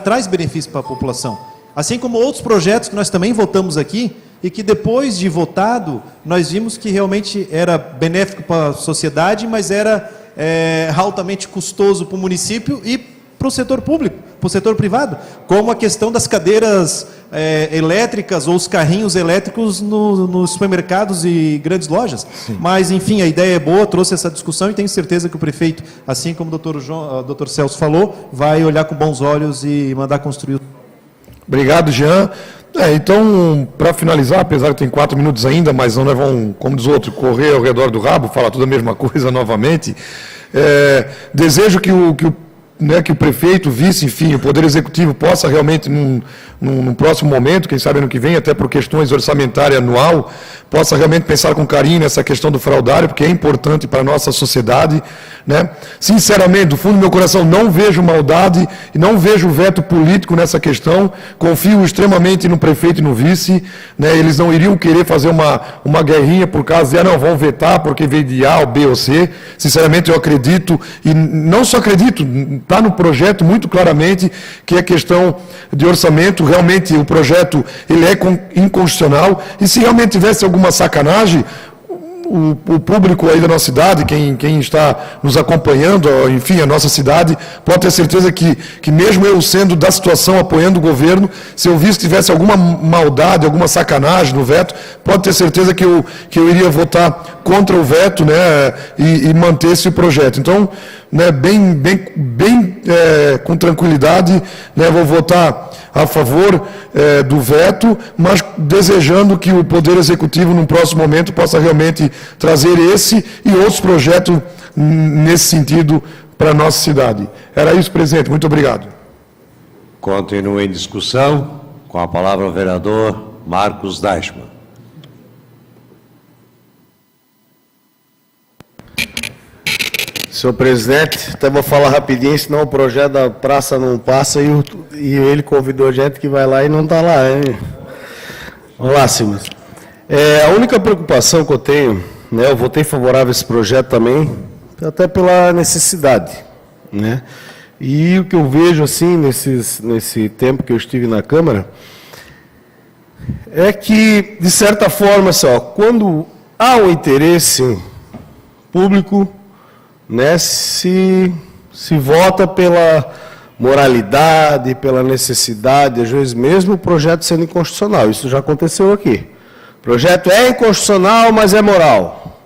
Traz benefício para a população. Assim como outros projetos que nós também votamos aqui, e que depois de votado, nós vimos que realmente era benéfico para a sociedade, mas era altamente custoso para o município e para o setor público, para o setor privado, como a questão das cadeiras elétricas ou os carrinhos elétricos nos supermercados e grandes lojas. Sim. Mas, enfim, a ideia é boa, trouxe essa discussão e tenho certeza que o prefeito, assim como o doutor Celso falou, vai olhar com bons olhos e mandar construir. Obrigado, Jean. Então, para finalizar, apesar que tem 4 minutos ainda, mas não vão, como diz o outro, correr ao redor do rabo, falar tudo a mesma coisa novamente, desejo que o prefeito, o vice, enfim, o Poder Executivo possa realmente, num próximo momento, quem sabe ano que vem, até por questões orçamentárias anual, possa realmente pensar com carinho nessa questão do fraudário, porque é importante para a nossa sociedade. Né? Sinceramente, do fundo do meu coração, não vejo maldade e não vejo veto político nessa questão. Confio extremamente no prefeito e no vice. Né? Eles não iriam querer fazer uma guerrinha por causa de, não, vão vetar porque veio de A, ou B ou C. Sinceramente, eu acredito, e não só acredito, está no projeto muito claramente que é questão de orçamento. Realmente o projeto ele é inconstitucional, e se realmente tivesse alguma sacanagem, o público aí da nossa cidade, quem está nos acompanhando, enfim, a nossa cidade, pode ter certeza que mesmo eu sendo da situação, apoiando o governo, se eu visse que tivesse alguma maldade, alguma sacanagem no veto, pode ter certeza que eu iria votar contra o veto, né, e manter esse projeto. Então, né, bem com tranquilidade, né, vou votar a favor do veto, mas desejando que o Poder Executivo, num próximo momento, possa realmente trazer esse e outros projetos nesse sentido para a nossa cidade. Era isso, presidente. Muito obrigado. Continua em discussão. Com a palavra o vereador Marcos Deichmann. Senhor presidente, até vou falar rapidinho, senão o projeto da praça não passa e ele convidou a gente que vai lá e não está lá, hein? Vamos lá, Simas. A única preocupação que eu tenho, né, eu votei favorável a esse projeto também, até pela necessidade, né? E o que eu vejo, assim, nesse tempo que eu estive na Câmara, é que, de certa forma, assim, quando há um interesse público, né, se vota pela moralidade, pela necessidade, às vezes mesmo o projeto sendo inconstitucional. Isso já aconteceu aqui. O projeto é inconstitucional, mas é moral.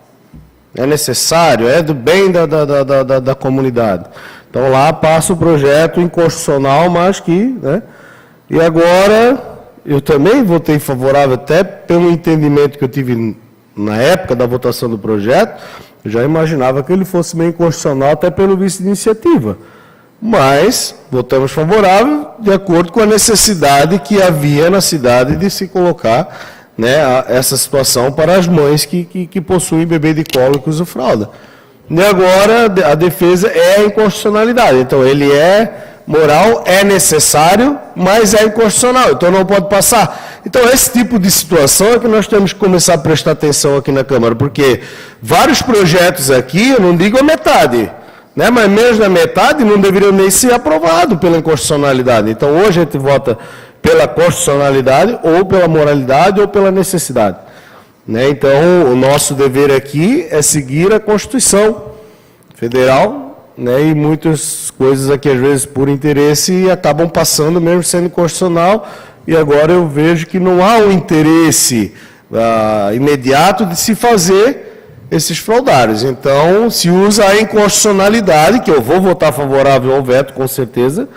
É necessário, é do bem da comunidade. Então lá passa o projeto inconstitucional, mas que... Né, e agora, eu também votei favorável, até pelo entendimento que eu tive na época da votação do projeto. Eu já imaginava que ele fosse meio inconstitucional, até pelo vice de iniciativa. Mas votamos favorável de acordo com a necessidade que havia na cidade de se colocar, né, essa situação para as mães que possuem bebê de colo que usam fralda. E agora a defesa é a inconstitucionalidade. Então ele é moral, é necessário, mas é inconstitucional, então não pode passar. Então esse tipo de situação é que nós temos que começar a prestar atenção aqui na Câmara, porque vários projetos aqui, eu não digo a metade, né? Mas menos da metade não deveria nem ser aprovado pela inconstitucionalidade. Então, hoje a gente vota pela constitucionalidade, ou pela moralidade, ou pela necessidade. Né? Então, o nosso dever aqui é seguir a Constituição Federal, né? E muitas coisas aqui, às vezes, por interesse, acabam passando, mesmo sendo constitucional, e agora eu vejo que não há um interesse imediato de se fazer esses fraudários. Então, se usa a inconstitucionalidade, que eu vou votar favorável ao veto, com certeza,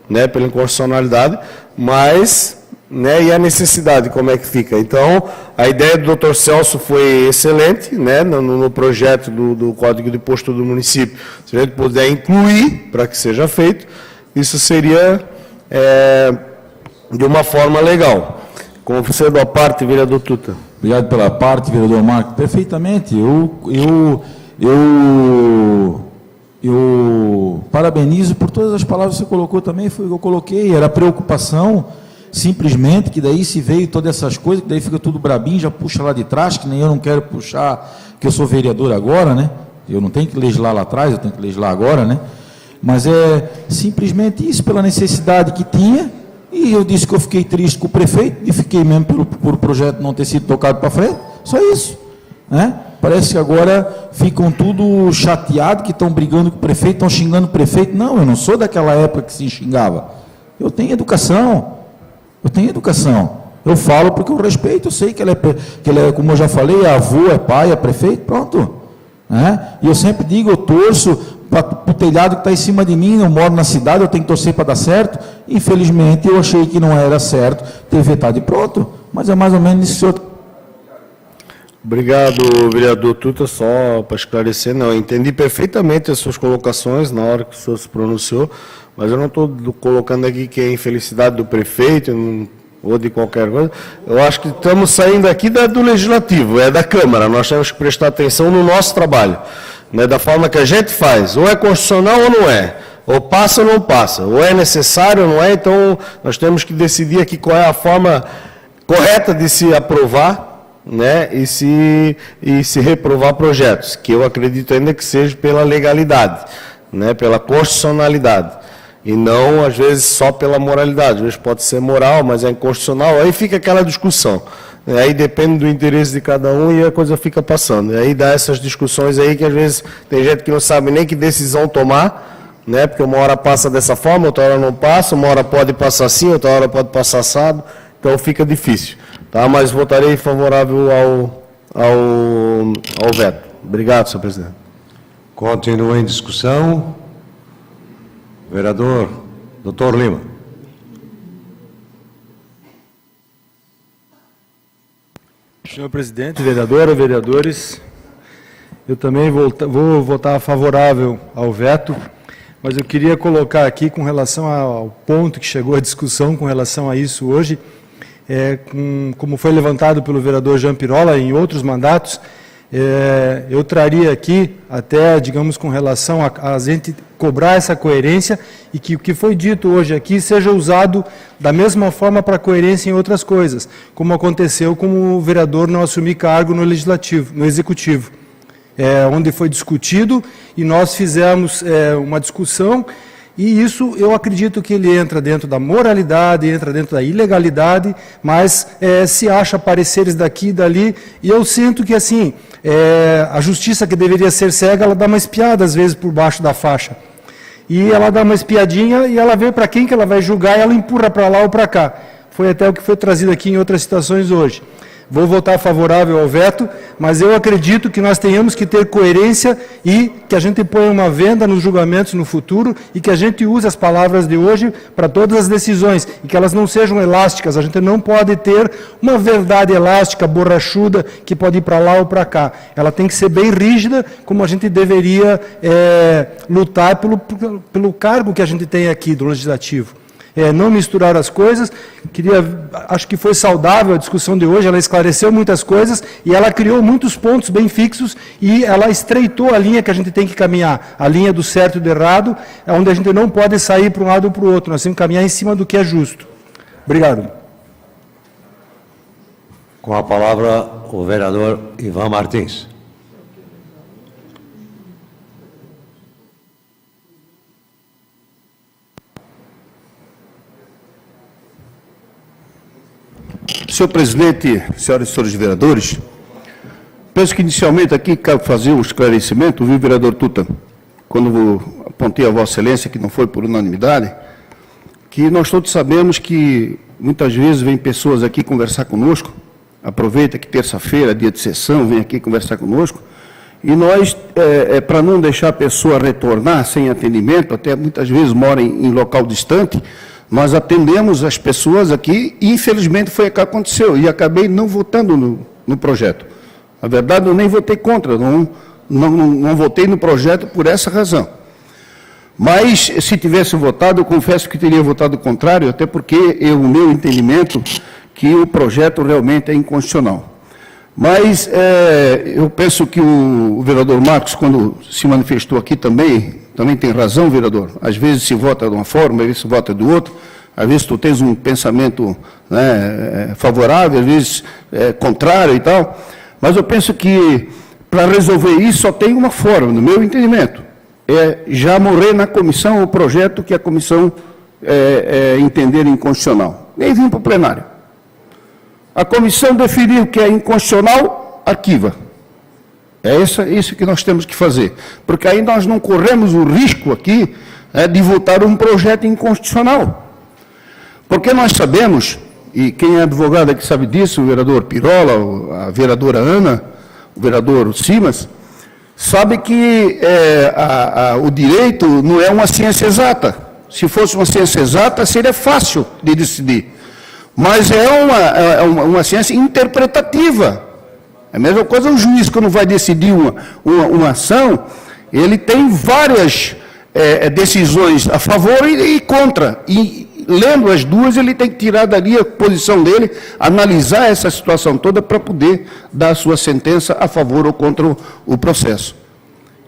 né, pela inconstitucionalidade, mas, né, e a necessidade, como é que fica? Então, a ideia do Dr. Celso foi excelente, né, no projeto do Código de Imposto do município. Se a gente puder incluir, para que seja feito, isso seria de uma forma legal. Concedo a parte, vereador Tuta. Obrigado pela parte, vereador Marco. Perfeitamente. Eu parabenizo por todas as palavras que você colocou também, foi o que eu coloquei. Era preocupação, simplesmente, que daí se veio todas essas coisas, que daí fica tudo brabinho, já puxa lá de trás, que nem eu não quero puxar, que eu sou vereador agora, né? Eu não tenho que legislar lá atrás, eu tenho que legislar agora, né? Mas é simplesmente isso, pela necessidade que tinha. E eu disse que eu fiquei triste com o prefeito, e fiquei mesmo por o projeto não ter sido tocado para frente, só isso. Né? Parece que agora ficam tudo chateados, que estão brigando com o prefeito, estão xingando o prefeito. Não, eu não sou daquela época que se xingava. Eu tenho educação, Eu falo porque eu respeito, eu sei que ele é, como eu já falei, é avô, é pai, é prefeito, pronto. Né? E eu sempre digo, eu torço para o telhado que está em cima de mim, eu moro na cidade, eu tenho que torcer para dar certo. Infelizmente, eu achei que não era certo ter vetado e pronto. Mas é mais ou menos isso. Obrigado, vereador Tuta. Só para esclarecer, não, eu entendi perfeitamente as suas colocações na hora que o senhor se pronunciou, mas eu não estou colocando aqui que é infelicidade do prefeito ou de qualquer coisa. Eu acho que estamos saindo aqui do Legislativo, é da Câmara. Nós temos que prestar atenção no nosso trabalho. Né, da forma que a gente faz, ou é constitucional ou não é, ou passa ou não passa, ou é necessário ou não é, então nós temos que decidir aqui qual é a forma correta de se aprovar, né, e se reprovar projetos, que eu acredito ainda que seja pela legalidade, né, pela constitucionalidade, e não, às vezes, só pela moralidade. Às vezes pode ser moral, mas é inconstitucional, aí fica aquela discussão. Aí depende do interesse de cada um e a coisa fica passando. E aí dá essas discussões aí que às vezes tem gente que não sabe nem que decisão tomar, né? Porque uma hora passa dessa forma, outra hora não passa, uma hora pode passar assim, outra hora pode passar assado, então fica difícil. Tá? Mas votarei favorável ao veto. Obrigado, senhor presidente. Continua em discussão. Vereador Dr. Lima. Senhor presidente, vereadora, vereadores, eu também vou votar favorável ao veto, mas eu queria colocar aqui com relação ao ponto que chegou à discussão com relação a isso hoje, como foi levantado pelo vereador Jean Pirola em outros mandatos, eu traria aqui até, digamos, com relação a gente cobrar essa coerência e que o que foi dito hoje aqui seja usado da mesma forma para coerência em outras coisas, como aconteceu com o vereador não assumir cargo no Legislativo, no Executivo, onde foi discutido e nós fizemos uma discussão. E isso, eu acredito que ele entra dentro da moralidade, entra dentro da ilegalidade, mas se acha pareceres daqui e dali, e eu sinto que, assim, a justiça que deveria ser cega, ela dá uma espiada, às vezes, por baixo da faixa. E ela dá uma espiadinha e ela vê para quem que ela vai julgar e ela empurra para lá ou para cá. Foi até o que foi trazido aqui em outras situações hoje. Vou votar favorável ao veto, mas eu acredito que nós tenhamos que ter coerência e que a gente ponha uma venda nos julgamentos no futuro e que a gente use as palavras de hoje para todas as decisões e que elas não sejam elásticas. A gente não pode ter uma verdade elástica, borrachuda, que pode ir para lá ou para cá. Ela tem que ser bem rígida, como a gente deveria lutar pelo cargo que a gente tem aqui do Legislativo. Não misturar as coisas. Acho que foi saudável a discussão de hoje, ela esclareceu muitas coisas e ela criou muitos pontos bem fixos e ela estreitou a linha que a gente tem que caminhar, a linha do certo e do errado, onde a gente não pode sair para um lado ou para o outro, nós temos que caminhar em cima do que é justo. Obrigado. Com a palavra, o vereador Ivan Martins. Senhor presidente, senhoras e senhores vereadores, penso que inicialmente aqui quero fazer um esclarecimento, viu, vereador Tuta, quando apontei a Vossa Excelência, que não foi por unanimidade, que nós todos sabemos que muitas vezes vêm pessoas aqui conversar conosco, aproveita que terça-feira, dia de sessão, vem aqui conversar conosco, e nós, para não deixar a pessoa retornar sem atendimento, até muitas vezes mora em local distante, nós atendemos as pessoas aqui e, infelizmente, foi o que aconteceu, e acabei não votando no projeto. Na verdade, eu nem votei contra, não votei no projeto por essa razão. Mas, se tivesse votado, eu confesso que teria votado contrário, até porque o meu entendimento que o projeto realmente é inconstitucional. Mas eu penso que o vereador Marcos, quando se manifestou aqui também tem razão, vereador. Às vezes se vota de uma forma, às vezes se vota de outra, às vezes tu tens um pensamento, né, favorável, às vezes contrário e tal. Mas eu penso que para resolver isso só tem uma forma, no meu entendimento. É já morrer na comissão o projeto que a comissão entender inconstitucional. Nem vir para o plenário. A comissão definiu que é inconstitucional, arquiva. É isso que nós temos que fazer. Porque aí nós não corremos o risco aqui de votar um projeto inconstitucional. Porque nós sabemos, e quem é advogado aqui sabe disso, o vereador Pirola, a vereadora Ana, o vereador Simas, sabe que o direito não é uma ciência exata. Se fosse uma ciência exata, seria fácil de decidir. Mas é uma ciência interpretativa. É a mesma coisa o juiz, quando vai decidir uma ação, ele tem várias decisões a favor e contra. E, lendo as duas, ele tem que tirar dali a posição dele, analisar essa situação toda para poder dar a sua sentença a favor ou contra o processo.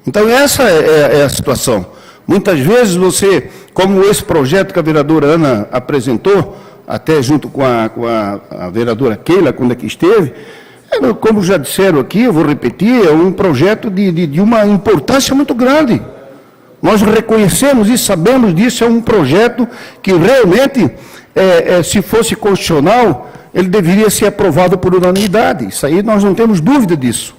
Então, essa é a situação. Muitas vezes você, como esse projeto que a vereadora Ana apresentou, até junto com a vereadora Keila, quando aqui esteve, como já disseram aqui, eu vou repetir, é um projeto de uma importância muito grande. Nós reconhecemos e sabemos disso, é um projeto que realmente, se fosse constitucional, ele deveria ser aprovado por unanimidade. Isso aí nós não temos dúvida disso.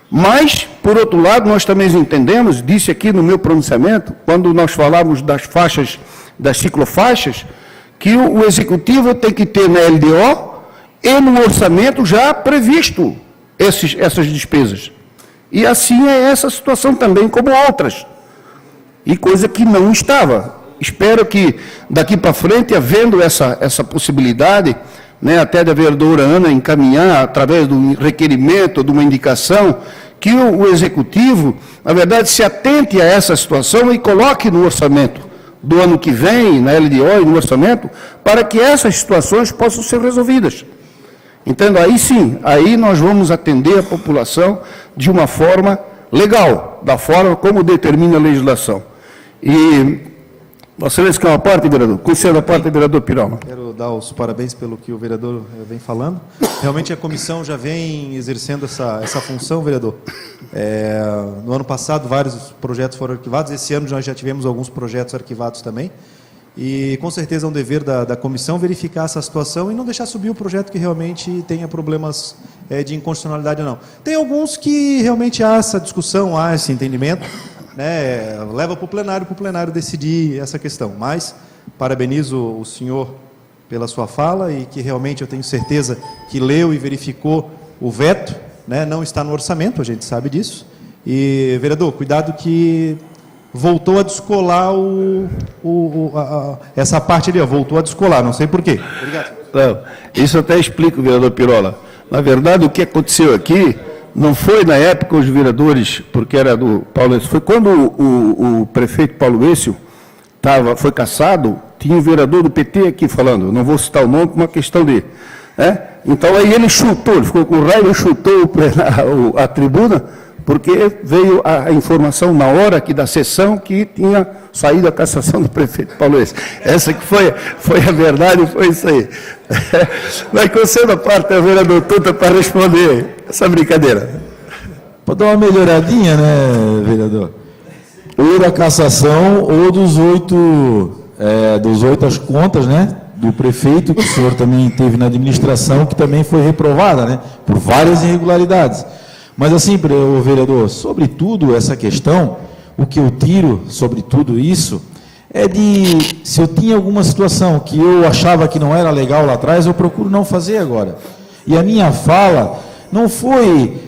Mas, por outro lado, nós também entendemos, disse aqui no meu pronunciamento, quando nós falamos das faixas, das ciclofaixas, que o Executivo tem que ter na LDO e no orçamento já previsto essas despesas. E assim é essa situação também, como outras. E coisa que não estava. Espero que, daqui para frente, havendo essa possibilidade, né, até da vereadora Ana encaminhar, através do requerimento, de uma indicação, que o Executivo, na verdade, se atente a essa situação e coloque no orçamento do ano que vem, na LDO e no orçamento, para que essas situações possam ser resolvidas. Entendo? Aí sim, aí nós vamos atender a população de uma forma legal, da forma como determina a legislação. E, Vossa Excelência, quer uma parte, vereador? Conceda a parte, vereador Pirola. Quero dar os parabéns pelo que o vereador vem falando. Realmente a comissão já vem exercendo essa função, vereador. No ano passado, vários projetos foram arquivados. Esse ano nós já tivemos alguns projetos arquivados também. E, com certeza, é um dever da comissão verificar essa situação e não deixar subir o projeto que realmente tenha problemas de inconstitucionalidade ou não. Tem alguns que realmente há essa discussão, há esse entendimento, né, leva para o plenário decidir essa questão. Mas parabenizo o senhor pela sua fala e que realmente eu tenho certeza que leu e verificou o veto, né, não está no orçamento, a gente sabe disso. E, vereador, cuidado que voltou a descolar essa parte ali, voltou a descolar, não sei por quê. Obrigado. Não, isso eu até explico, vereador Pirola. Na verdade, o que aconteceu aqui não foi na época os vereadores, porque era do Paulo Écio, foi quando o prefeito Paulo Écio foi cassado, tinha um vereador do PT aqui falando, não vou citar o nome por uma questão dele. Então aí ele chutou, ele ficou com raiva e chutou a tribuna, porque veio a informação na hora aqui da sessão que tinha saído a cassação do prefeito Paulo Écio. Essa que foi a verdade, foi isso aí. Mas conceda a parte ao vereador Tuta para responder essa brincadeira. Pode dar uma melhoradinha, né, vereador? Ou da cassação ou dos 8 as contas, né? do prefeito, que o senhor também teve na administração, que também foi reprovada, né, por várias irregularidades. Mas assim, vereador, sobre tudo essa questão, o que eu tiro sobre tudo isso é de, se eu tinha alguma situação que eu achava que não era legal lá atrás, eu procuro não fazer agora. E a minha fala não foi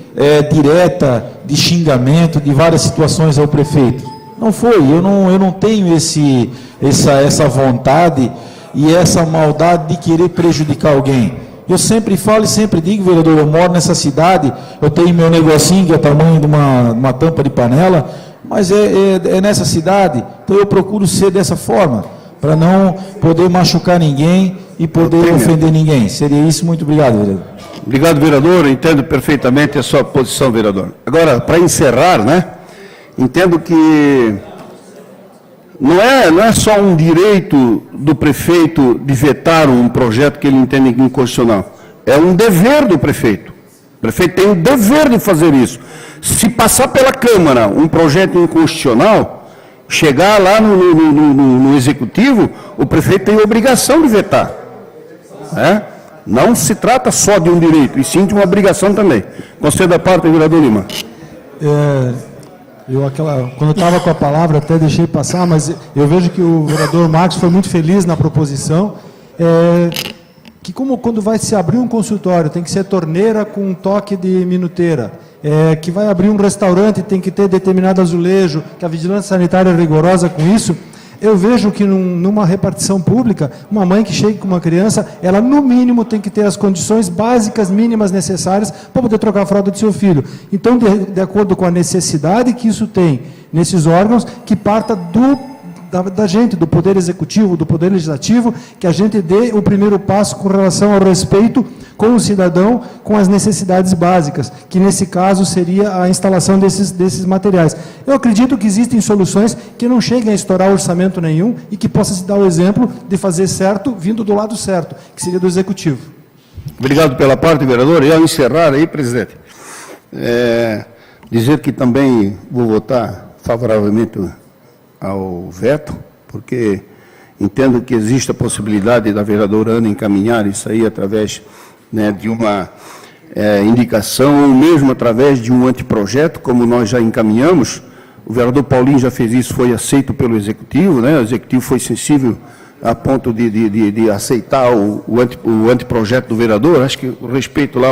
direta de xingamento de várias situações ao prefeito. Não foi, eu não tenho essa vontade e essa maldade de querer prejudicar alguém. Eu sempre falo e sempre digo, vereador, eu moro nessa cidade, eu tenho meu negocinho que é o tamanho de uma tampa de panela, mas é nessa cidade, então eu procuro ser dessa forma, para não poder machucar ninguém e poder ofender ninguém. Seria isso, muito obrigado, vereador. Obrigado, vereador, entendo perfeitamente a sua posição, vereador. Agora, para encerrar, né, entendo que não é só um direito do prefeito de vetar um projeto que ele entende inconstitucional, é um dever do prefeito. O prefeito tem o dever de fazer isso. Se passar pela Câmara um projeto inconstitucional, chegar lá no Executivo, o prefeito tem a obrigação de vetar. Não se trata só de um direito, e sim de uma obrigação também. Concedo a parte, vereador Lima. Quando eu estava com a palavra, até deixei passar, mas eu vejo que o vereador Marcos foi muito feliz na proposição, que como quando vai se abrir um consultório, tem que ser torneira com um toque de minuteira, que vai abrir um restaurante, tem que ter determinado azulejo, que a vigilância sanitária é rigorosa com isso. Eu vejo que numa repartição pública, uma mãe que chega com uma criança, ela no mínimo tem que ter as condições básicas, mínimas necessárias para poder trocar a fralda do seu filho. Então, de acordo com a necessidade que isso tem nesses órgãos, que parta da gente, do Poder Executivo, do Poder Legislativo, que a gente dê o primeiro passo com relação ao respeito com o cidadão, com as necessidades básicas, que nesse caso seria a instalação desses materiais. Eu acredito que existem soluções que não cheguem a estourar orçamento nenhum e que possa se dar o exemplo de fazer certo, vindo do lado certo, que seria do Executivo. Obrigado pela parte, vereador. E ao encerrar aí, presidente, dizer que também vou votar favoravelmente ao veto, porque entendo que existe a possibilidade da vereadora Ana encaminhar isso aí através, né, de uma indicação, ou mesmo através de um anteprojeto, como nós já encaminhamos. O vereador Paulinho já fez isso, foi aceito pelo Executivo, né? O Executivo foi sensível a ponto de aceitar o anteprojeto do vereador. Acho que o respeito lá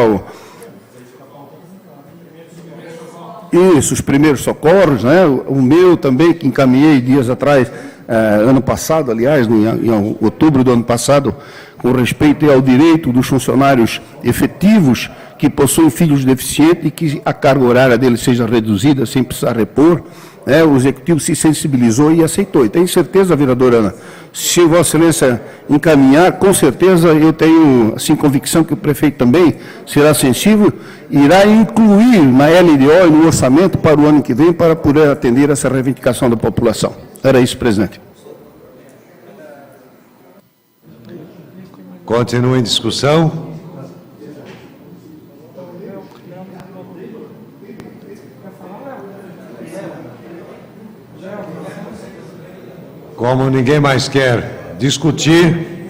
os primeiros socorros, né? O meu também, que encaminhei dias atrás, ano passado, aliás, em outubro do ano passado, com respeito ao direito dos funcionários efetivos que possuem filhos deficientes e que a carga horária deles seja reduzida sem precisar repor. O Executivo se sensibilizou e aceitou. E tenho certeza, vereadora Ana, se Vossa Excelência encaminhar, com certeza eu tenho assim, convicção que o prefeito também será sensível e irá incluir na LDO e no orçamento para o ano que vem para poder atender essa reivindicação da população. Era isso, presidente. Continua em discussão. Como ninguém mais quer discutir,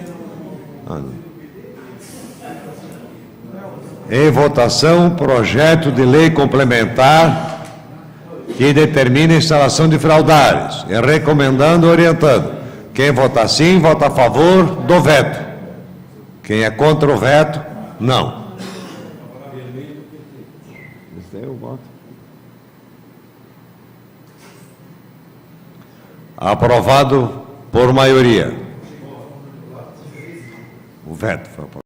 em votação, projeto de lei complementar que determina a instalação de fraldários, e recomendando e orientando. Quem vota sim, vota a favor do veto. Quem é contra o veto, não. Aprovado por maioria. O veto.